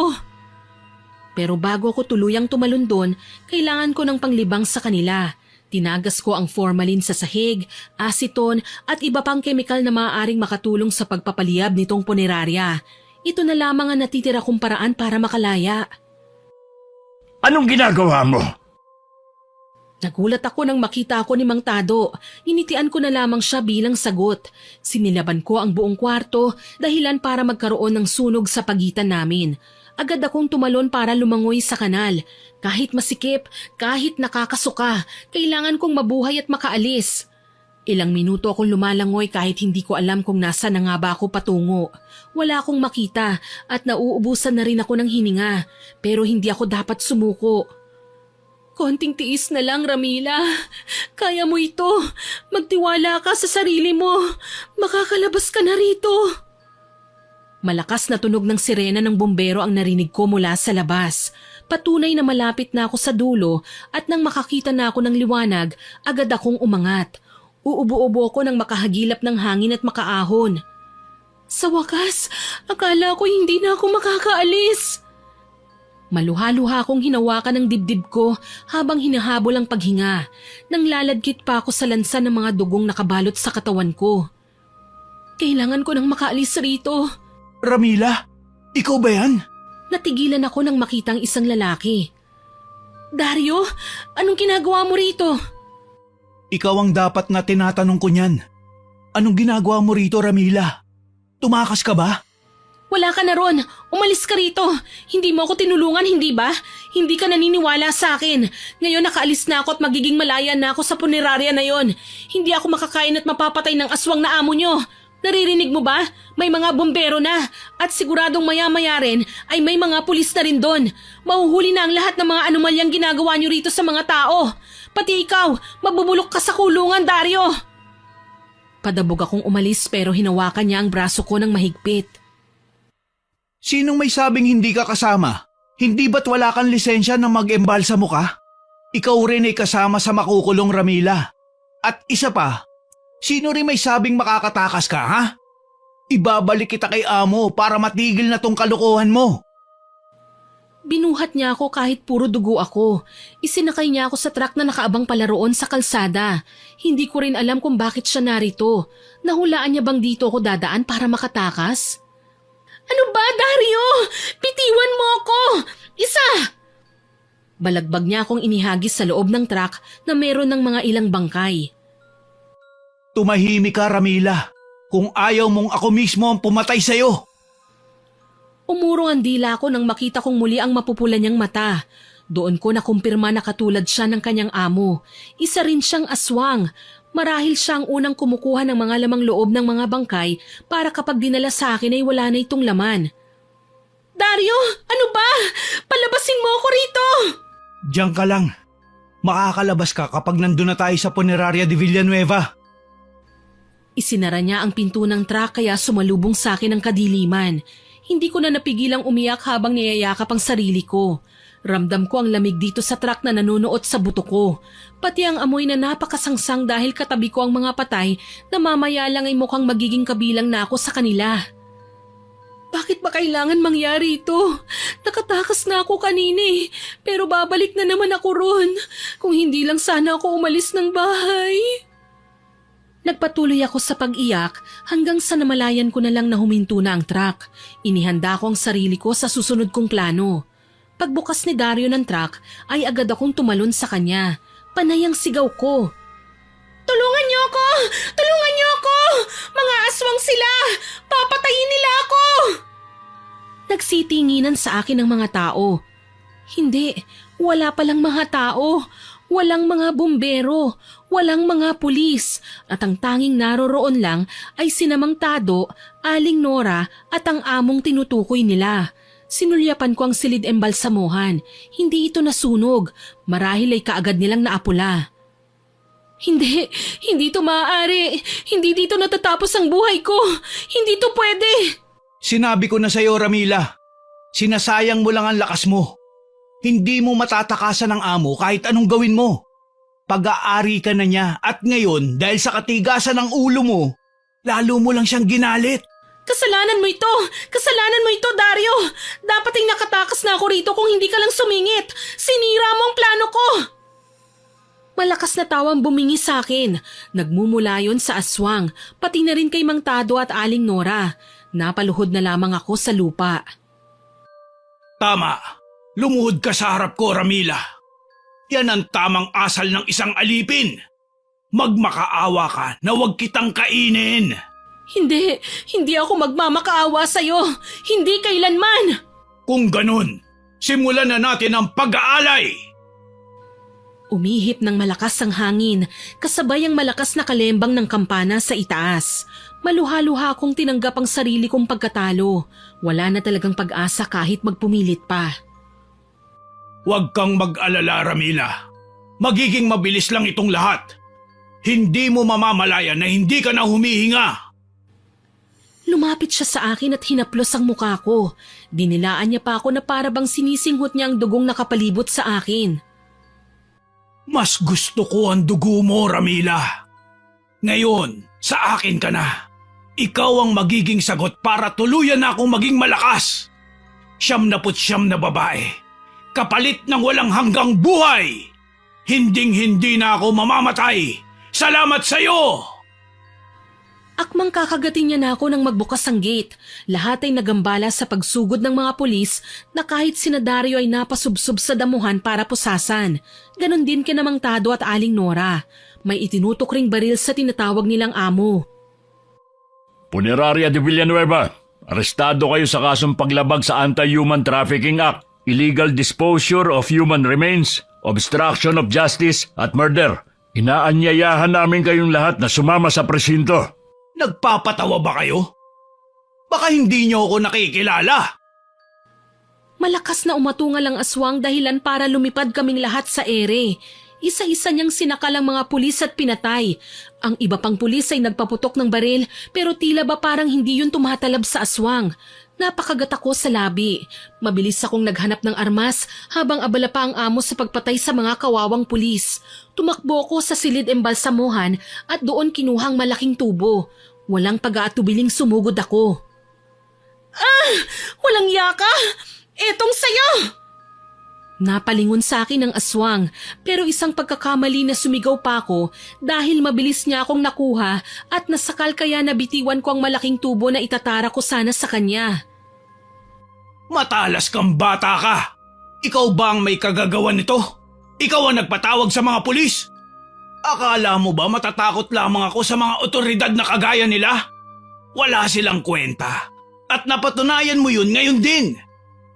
Pero bago ako tuluyang tumalon doon, kailangan ko ng panglibang sa kanila. Tinagas ko ang formalin sa sahig, aceton at iba pang kemikal na maaaring makatulong sa pagpapaliyab nitong punerarya. Ito na lamang ang natitira kong paraan para makalaya. Anong ginagawa mo? Nagulat ako nang makita ako ni Mang Tado. Initian ko na lamang siya bilang sagot. Sinilaban ko ang buong kwarto dahilan para magkaroon ng sunog sa pagitan namin. Agad akong tumalon para lumangoy sa kanal. Kahit masikip, kahit nakakasuka, kailangan kong mabuhay at makaalis. Ilang minuto akong lumalangoy kahit hindi ko alam kung nasa na nga ba ako patungo. Wala akong makita at nauubusan na rin ako ng hininga. Pero hindi ako dapat sumuko. Konting tiis na lang, Ramila. Kaya mo ito. Magtiwala ka sa sarili mo. Makakalabas ka na rito. Malakas na tunog ng sirena ng bumbero ang narinig ko mula sa labas. Patunay na malapit na ako sa dulo at nang makakita na ako ng liwanag, agad akong umangat. Uubo-ubo ako nang makahagilap ng hangin at makaahon. Sa wakas, akala ko hindi na ako makakaalis. Maluha-luha akong hinawakan ng dibdib ko habang hinahabol ang paghinga. Nang laladkit pa ako sa lansa ng mga dugong nakabalot sa katawan ko. Kailangan ko nang makaalis rito. Ramila, ikaw ba yan? Natigilan ako nang makitang isang lalaki. Dario, anong ginagawa mo rito? Ikaw ang dapat na tinatanong ko niyan. Anong ginagawa mo rito, Ramila? Tumakas ka ba? Wala ka na ron. Umalis ka rito. Hindi mo ako tinulungan, hindi ba? Hindi ka naniniwala sa akin. Ngayon nakaalis na ako at magiging malaya na ako sa punerarya na yon. Hindi ako makakain at mapapatay ng aswang na amo nyo. Naririnig mo ba? May mga bombero na. At siguradong maya-maya rin ay may mga pulis na rin doon. Mahuhuli na ang lahat ng mga anomalyang ginagawa nyo rito sa mga tao. Pati ikaw, mabubulok ka sa kulungan, Dario. Padabog akong umalis pero hinawakan niya ang braso ko ng mahigpit. Sinong may sabing hindi ka kasama? Hindi ba't wala kang lisensya na mag-embalsamo ka? Ikaw rin ay kasama sa makukulong, Ramila. At isa pa, sino rin may sabing makakatakas ka, ha? Ibabalik kita kay amo para matigil na tong kalokohan mo. Binuhat niya ako kahit puro dugo ako. Isinakay niya ako sa truck na nakaabang pala roon sa kalsada. Hindi ko rin alam kung bakit siya narito. Nahulaan niya bang dito ako dadaan para makatakas? Ano ba, Dario? Bitiwan mo ako! Isa! Balagbag niya akong inihagis sa loob ng truck na meron ng mga ilang bangkay. Tumahimik ka, Ramila. Kung ayaw mong ako mismo ang pumatay sa'yo. Umurong ang dila ko nang makita kong muli ang mapupula niyang mata. Doon ko nakumpirma na katulad siya ng kanyang amo. Isa rin siyang aswang. Marahil siya ang unang kumukuha ng mga lamang loob ng mga bangkay para kapag dinala sa akin ay wala na itong laman. Dario, ano ba? Palabasin mo ako rito! Diyan ka lang. Makakalabas ka kapag nandun na tayo sa Punerarya de Villanueva. Isinara niya ang pinto ng truck kaya sumalubong sa akin ang kadiliman. Hindi ko na napigilang umiyak habang niyayakap ang sarili ko. Ramdam ko ang lamig dito sa truck na nanunuot sa buto ko. Pati ang amoy na napakasangsang dahil katabi ko ang mga patay na mamaya lang ay mukhang magiging kabilang na ako sa kanila. Bakit ba kailangan mangyari ito? Nakatakas na ako kanini, pero babalik na naman ako ron. Kung hindi lang sana ako umalis ng bahay. Nagpatuloy ako sa pag-iyak hanggang sa namalayan ko na lang na huminto na ang truck. Inihanda ko ang sarili ko sa susunod kong plano. Pagbukas ni Dario ng truck ay agad akong tumalon sa kanya. Panay ang sigaw ko. Tulungan niyo ako! Tulungan niyo ako! Mga aswang sila! Papatayin nila ako! Nagsitinginan sa akin ang mga tao. Hindi, wala palang mga tao. Walang mga bumbero, walang mga pulis, at ang tanging naroroon lang ay sinamang Tado, Aling Nora at ang among tinutukoy nila. Sinulyapan ko ang silid embalsamuhan. Hindi ito nasunog. Marahil ay kaagad nilang naapula. Hindi ito maaari. Hindi dito natatapos ang buhay ko. Hindi ito pwede. Sinabi ko na sa'yo, Ramila. Sinasayang mo lang ang lakas mo. Hindi mo matatakasan ng amo kahit anong gawin mo. Pag-aari ka na niya at ngayon dahil sa katigasan ng ulo mo, lalo mo lang siyang ginalit. Kasalanan mo ito! Kasalanan mo ito, Dario! Dapat ay nakatakas na ako rito kung hindi ka lang sumingit! Sinira mo ang plano ko! Malakas na tawang bumingi sa akin. Nagmumula yon sa aswang, pati na rin kay Mang Tado at Aling Nora. Napaluhod na lamang ako sa lupa. Tama. Lumuhod ka sa harap ko, Ramila. Yan ang tamang asal ng isang alipin. Magmakaawa ka na huwag kitang kainin. Hindi ako magmamakaawa sa'yo. Hindi kailanman. Kung ganun, simulan na natin ang pag-aalay. Umihip ng malakas ang hangin, kasabay ang malakas na kalembang ng kampana sa itaas. Maluha-luha akong tinanggap ang sarili kong pagkatalo. Wala na talagang pag-asa kahit magpumilit pa. Huwag kang mag-alala, Ramila. Magiging mabilis lang itong lahat. Hindi mo mamamalaya na hindi ka na humihinga. Lumapit siya sa akin at hinaplos ang mukha ko. Dinilaan niya pa ako na para bang sinisinghot niya ang dugong nakapalibot sa akin. Mas gusto ko ang dugo mo, Ramila. Ngayon, sa akin ka na. Ikaw ang magiging sagot para tuluyan na akong maging malakas. 99 na babae. Kapalit ng walang hanggang buhay. Hinding-hindi na ako mamamatay. Salamat sa'yo! Akmang kakagatin niya na ako nang magbukas ang gate. Lahat ay nagambala sa pagsugod ng mga pulis na kahit sina Dario ay napasubsob sa damuhan para pusasan. Ganon din kina Mang Tado at Aling Nora. May itinutok ring baril sa tinatawag nilang amo. Puneraria de Villanueva, arestado kayo sa kasong paglabag sa Anti-Human Trafficking Act, illegal disposure of human remains, obstruction of justice at murder. Inaanyayahan namin kayong lahat na sumama sa presinto. Nagpapatawa ba kayo? Baka hindi niyo ako nakikilala. Malakas na umatungal ang aswang dahilan para lumipad kaming lahat sa ere. Isa-isa niyang sinakal ang mga pulis at pinatay. Ang iba pang pulis ay nagpaputok ng baril pero tila ba parang hindi yun tumatalab sa aswang. Napakagat ako sa labi. Mabilis akong naghanap ng armas habang abala pa ang amo sa pagpatay sa mga kawawang pulis. Tumakbo ko sa silid embalsamuhan at doon kinuhang malaking tubo. Walang pag-aatubiling sumugod ako. Walang yaka! Etong sayo! Napalingon sa akin ang aswang pero isang pagkakamali na sumigaw pa ako dahil mabilis niya akong nakuha at nasakal kaya nabitiwan ko ang malaking tubo na itatara ko sana sa kanya. Matalas kang bata ka. Ikaw ba ang may kagagawan nito? Ikaw ang nagpatawag sa mga pulis? Akala mo ba matatakot lamang ako sa mga otoridad na kagaya nila? Wala silang kwenta. At napatunayan mo yun ngayon din.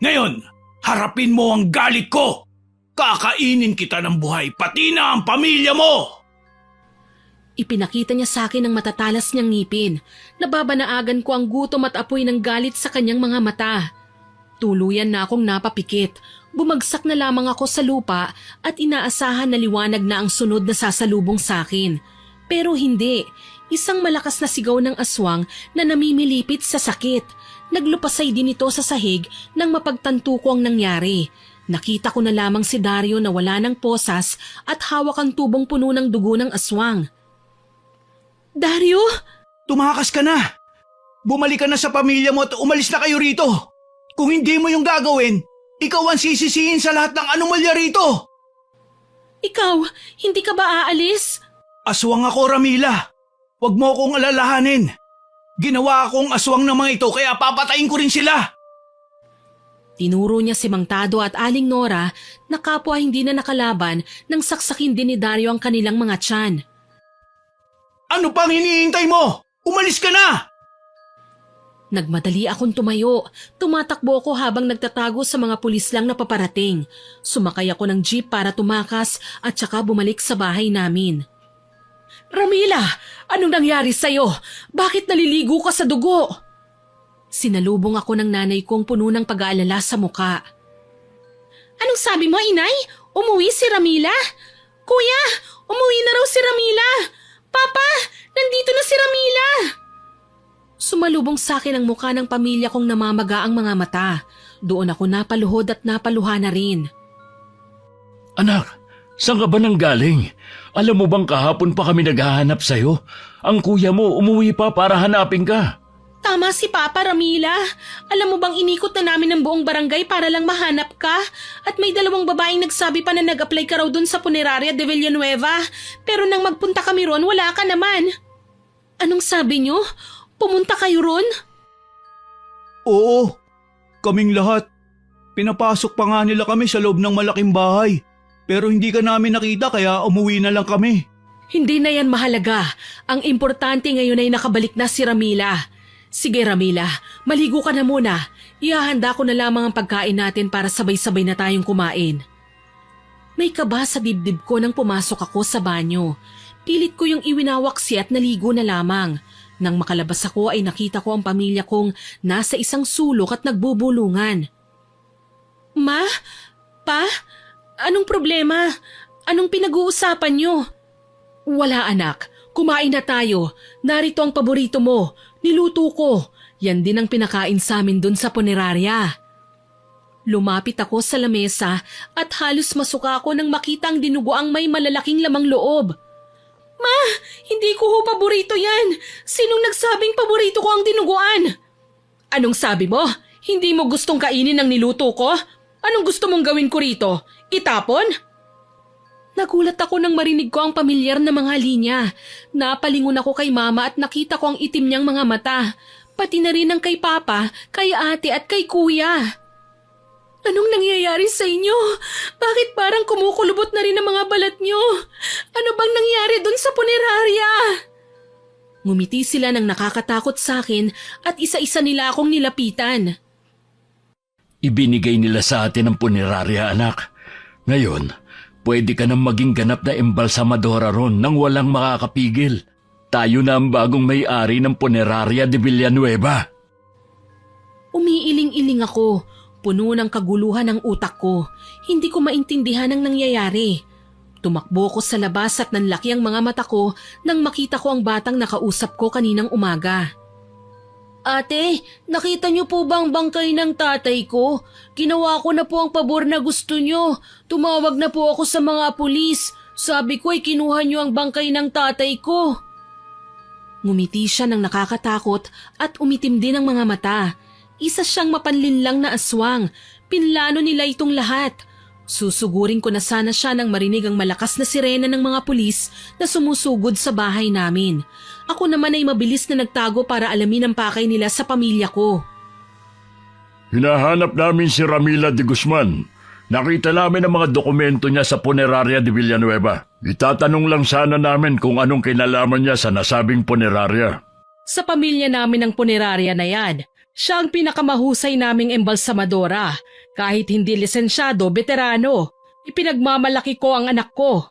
Ngayon, harapin mo ang galit ko. Kakainin kita ng buhay, pati na ang pamilya mo. Ipinakita niya sa akin ang matatalas niyang ngipin. Nababanaagan ko ang gutom at apoy ng galit sa kanyang mga mata. Tuluyan na akong napapikit. Bumagsak na lamang ako sa lupa at inaasahan na liwanag na ang sunod na sasalubong sa akin. Pero hindi. Isang malakas na sigaw ng aswang na namimilipit sa sakit. Naglupasay din ito sa sahig nang mapagtanto ko ang nangyari. Nakita ko na lamang si Dario na wala ng posas at hawak ang tubong puno ng dugo ng aswang. Dario? Tumakas ka na. Bumalik ka na sa pamilya mo at umalis na kayo rito. Kung hindi mo yung gagawin, ikaw ang sisisihin sa lahat ng anomalya rito. Ikaw, hindi ka ba aalis? Aswang ako, Ramila. Huwag mo akong alalahanin. Ginawa akong aswang ng mga ito kaya papatayin ko rin sila. Tinuro niya si Mang Tado at Aling Nora na kapwa hindi na nakalaban nang saksakin din ni Dario ang kanilang mga tiyan. Ano pang hinihintay mo? Umalis ka na! Nagmadali akong tumayo. Tumatakbo ako habang nagtatago sa mga pulis lang na paparating. Sumakay ako ng jeep para tumakas at saka bumalik sa bahay namin. Ramila, anong nangyari sa'yo? Bakit naliligo ka sa dugo? Sinalubong ako ng nanay kong puno ng pag-aalala sa muka. Anong sabi mo, inay? Umuwi si Ramila? Kuya, umuwi na raw si Ramila! Papa, nandito na si Ramila! Sumalubong sa akin ang mukha ng pamilya kong namamaga ang mga mata. Doon ako napaluhod at napaluha na rin. Anak, saan ka ba nang galing? Alam mo bang kahapon pa kami naghahanap sa'yo? Ang kuya mo umuwi pa para hanapin ka. Tama si Papa, Ramila. Alam mo bang inikot na namin ng buong barangay para lang mahanap ka? At may 2 babaeng nagsabi pa na nag-apply ka raw dun sa Puneraria de Villanueva. Pero nang magpunta kami ron, wala ka naman. Anong sabi nyo? Pumunta kayo ron? Oo, kaming lahat. Pinapasok pa nga nila kami sa loob ng malaking bahay. Pero hindi ka namin nakita kaya umuwi na lang kami. Hindi na yan mahalaga. Ang importante ngayon ay nakabalik na si Ramila. Sige Ramila, maligo ka na muna. Ihahanda ko na lamang ang pagkain natin para sabay-sabay na tayong kumain. May kaba sa dibdib ko nang pumasok ako sa banyo. Pilit ko yung iwinawaksi at naligo na lamang. Nang makalabas ako ay nakita ko ang pamilya kong nasa isang sulok at nagbubulungan. Ma? Pa? Anong problema? Anong pinag-uusapan nyo? Wala anak, kumain na tayo. Narito ang paborito mo. Niluto ko. Yan din ang pinakain sa amin dun sa Puneraria. Lumapit ako sa lamesa at halos masuka ako nang makita ang dinuguang may malalaking lamang loob. Ma, hindi ko ho paborito yan. Sinong nagsabing paborito ko ang dinuguan? Anong sabi mo? Hindi mo gustong kainin ang niluto ko? Anong gusto mong gawin ko rito? Itapon? Nagulat ako nang marinig ko ang pamilyar na mga linya. Napalingon ako kay mama at nakita ko ang itim niyang mga mata. Pati na rin ang kay papa, kay ate at kay kuya. Anong nangyayari sa inyo? Bakit parang kumukulubot na rin ang mga balat niyo? Ano bang nangyari dun sa Puneraria? Ngumiti sila nang nakakatakot sa akin at isa-isa nila akong nilapitan. Ibinigay nila sa atin ang Puneraria, anak. Ngayon, pwede ka nang maging ganap na embalsamadora ron nang walang makakapigil. Tayo na ang bagong may-ari ng Puneraria de Villanueva. Umiiling-iling ako. Puno ng kaguluhan ang utak ko. Hindi ko maintindihan ang nangyayari. Tumakbo ko sa labas at nanlaki ang mga mata ko nang makita ko ang batang nakausap ko kaninang umaga. Ate, nakita niyo po ba ang bangkay ng tatay ko? Ginawa ko na po ang pabor na gusto niyo. Tumawag na po ako sa mga pulis. Sabi ko ay kinuha niyo ang bangkay ng tatay ko. Ngumiti siya ng nakakatakot at umitim din ang mga mata. Isa siyang mapanlinlang na aswang. Pinlano nila itong lahat. Susugurin ko na sana siya nang marinig ang malakas na sirena ng mga pulis na sumusugod sa bahay namin. Ako naman ay mabilis na nagtago para alamin ang pakay nila sa pamilya ko. Hinahanap namin si Ramila de Guzman. Nakita namin ang mga dokumento niya sa Puneraria de Villanueva. Itatanong lang sana namin kung anong kinalaman niya sa nasabing Puneraria. Sa pamilya namin ang Puneraria na yan, siya ang pinakamahusay naming embalsamadora. Kahit hindi lisensyado, veterano. Ipinagmamalaki ko ang anak ko.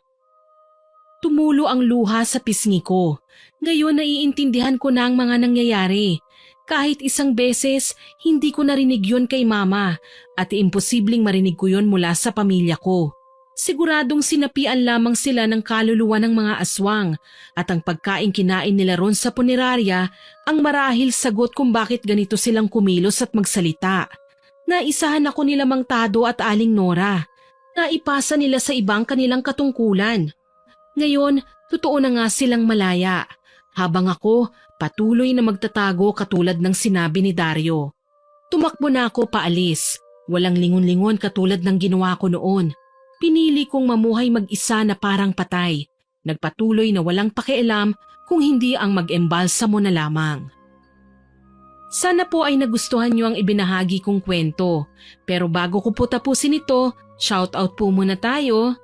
Tumulo ang luha sa pisngi ko. Ngayon naiintindihan ko na ang mga nangyayari. Kahit isang beses, hindi ko narinig yun kay mama at imposibleng marinig ko yun mula sa pamilya ko. Siguradong sinapian lamang sila ng kaluluwa ng mga aswang at ang pagkain kinain nila ron sa Puneraria ang marahil sagot kung bakit ganito silang kumilos at magsalita. Naisahan ako nila Mang Tado at Aling Nora. Naipasa nila sa ibang kanilang katungkulan. Ngayon, totoo na nga silang malaya. Habang ako, patuloy na magtatago katulad ng sinabi ni Dario. Tumakbo na ako paalis. Walang lingon-lingon katulad ng ginawa ko noon. Pinili kong mamuhay mag-isa na parang patay. Nagpatuloy na walang pakialam kung hindi ang mag-embalsamo na lamang. Sana po ay nagustuhan niyo ang ibinahagi kong kwento. Pero bago ko po tapusin ito, shoutout po muna tayo.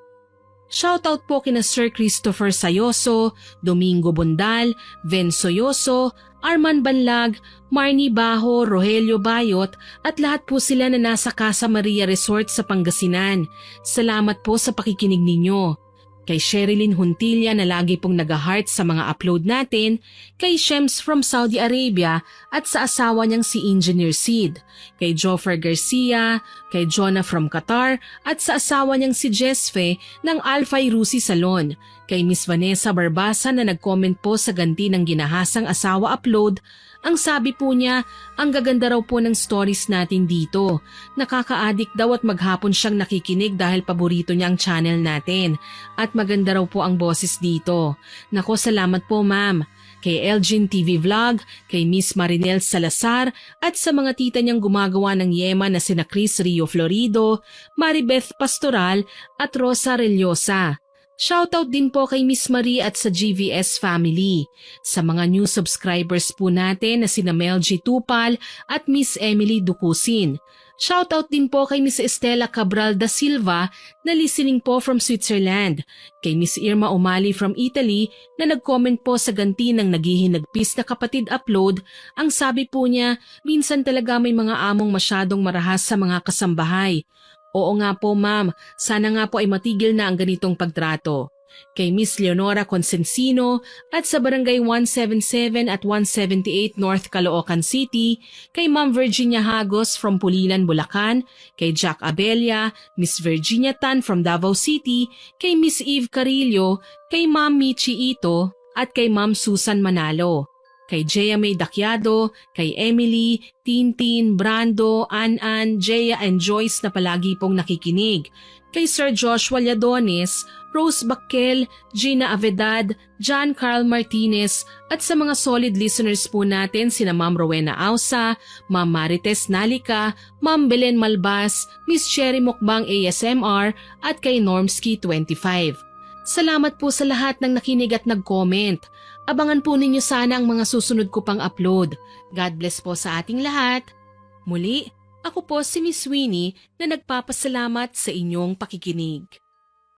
Shoutout po kina Sir Christopher Sayoso, Domingo Bondal, Ven Soyoso, Arman Banlag, Marnie Baho, Rogelio Bayot at lahat po sila na nasa Casa Maria Resort sa Pangasinan. Salamat po sa pakikinig ninyo. Kay Sherilyn Huntilla na lagi pong nag-heart sa mga upload natin, kay Shems from Saudi Arabia at sa asawa niyang si Engineer Sid, kay Joffer Garcia, kay Jonah from Qatar at sa asawa niyang si Jesfe ng Alfay Rusi Salon, kay Miss Vanessa Barbasa na nag-comment po sa ganti ng ginahasang asawa upload. Ang sabi po niya, ang gaganda raw po ng stories natin dito. Nakaka-addict daw at maghapon siyang nakikinig dahil paborito niya ang channel natin. At maganda raw po ang boses dito. Nako, salamat po ma'am. kay Elgin TV Vlog, kay Miss Marinel Salazar at sa mga tita niyang gumagawa ng yema na sina Chris Rio Florido, Maribeth Pastoral at Rosa Relyosa. Shoutout din po kay Miss Marie at sa GVS family. Sa mga new subscribers po natin na sina Mel G. Tupal at Miss Emily Ducusin. Shoutout din po kay Miss Estela Cabral da Silva na listening po from Switzerland. Kay Miss Irma Umali from Italy na nag-comment po sa ganti ng naghihinagpis na kapatid upload. Ang sabi po niya, minsan talaga may mga among masyadong marahas sa mga kasambahay. Oo nga po ma'am, sana nga po ay matigil na ang ganitong pagtrato. Kay Miss Leonora Consensino at sa Barangay 177 at 178 North Caloocan City, kay Ma'am Virginia Hagos from Pulilan, Bulacan, kay Jack Abella, Miss Virginia Tan from Davao City, kay Miss Eve Carillo, kay Ma'am Michi Ito at kay Ma'am Susan Manalo. Kay Jea May Dakyado, kay Emily, Tintin, Brando, An-An, Jea and Joyce na palagi pong nakikinig. Kay Sir Joshua Lladones, Rose Bakel, Gina Avedad, John Carl Martinez at sa mga solid listeners po natin sina Ma'am Rowena Ausa, Ma'am Marites Nalika, Ma'am Belen Malbas, Miss Cherry Mukbang ASMR at kay Normski25. Salamat po sa lahat ng nakinig at nag-comment. Abangan po ninyo sana ang mga susunod ko pang upload. God bless po sa ating lahat. Muli, ako po si Miss Winnie na nagpapasalamat sa inyong pakikinig.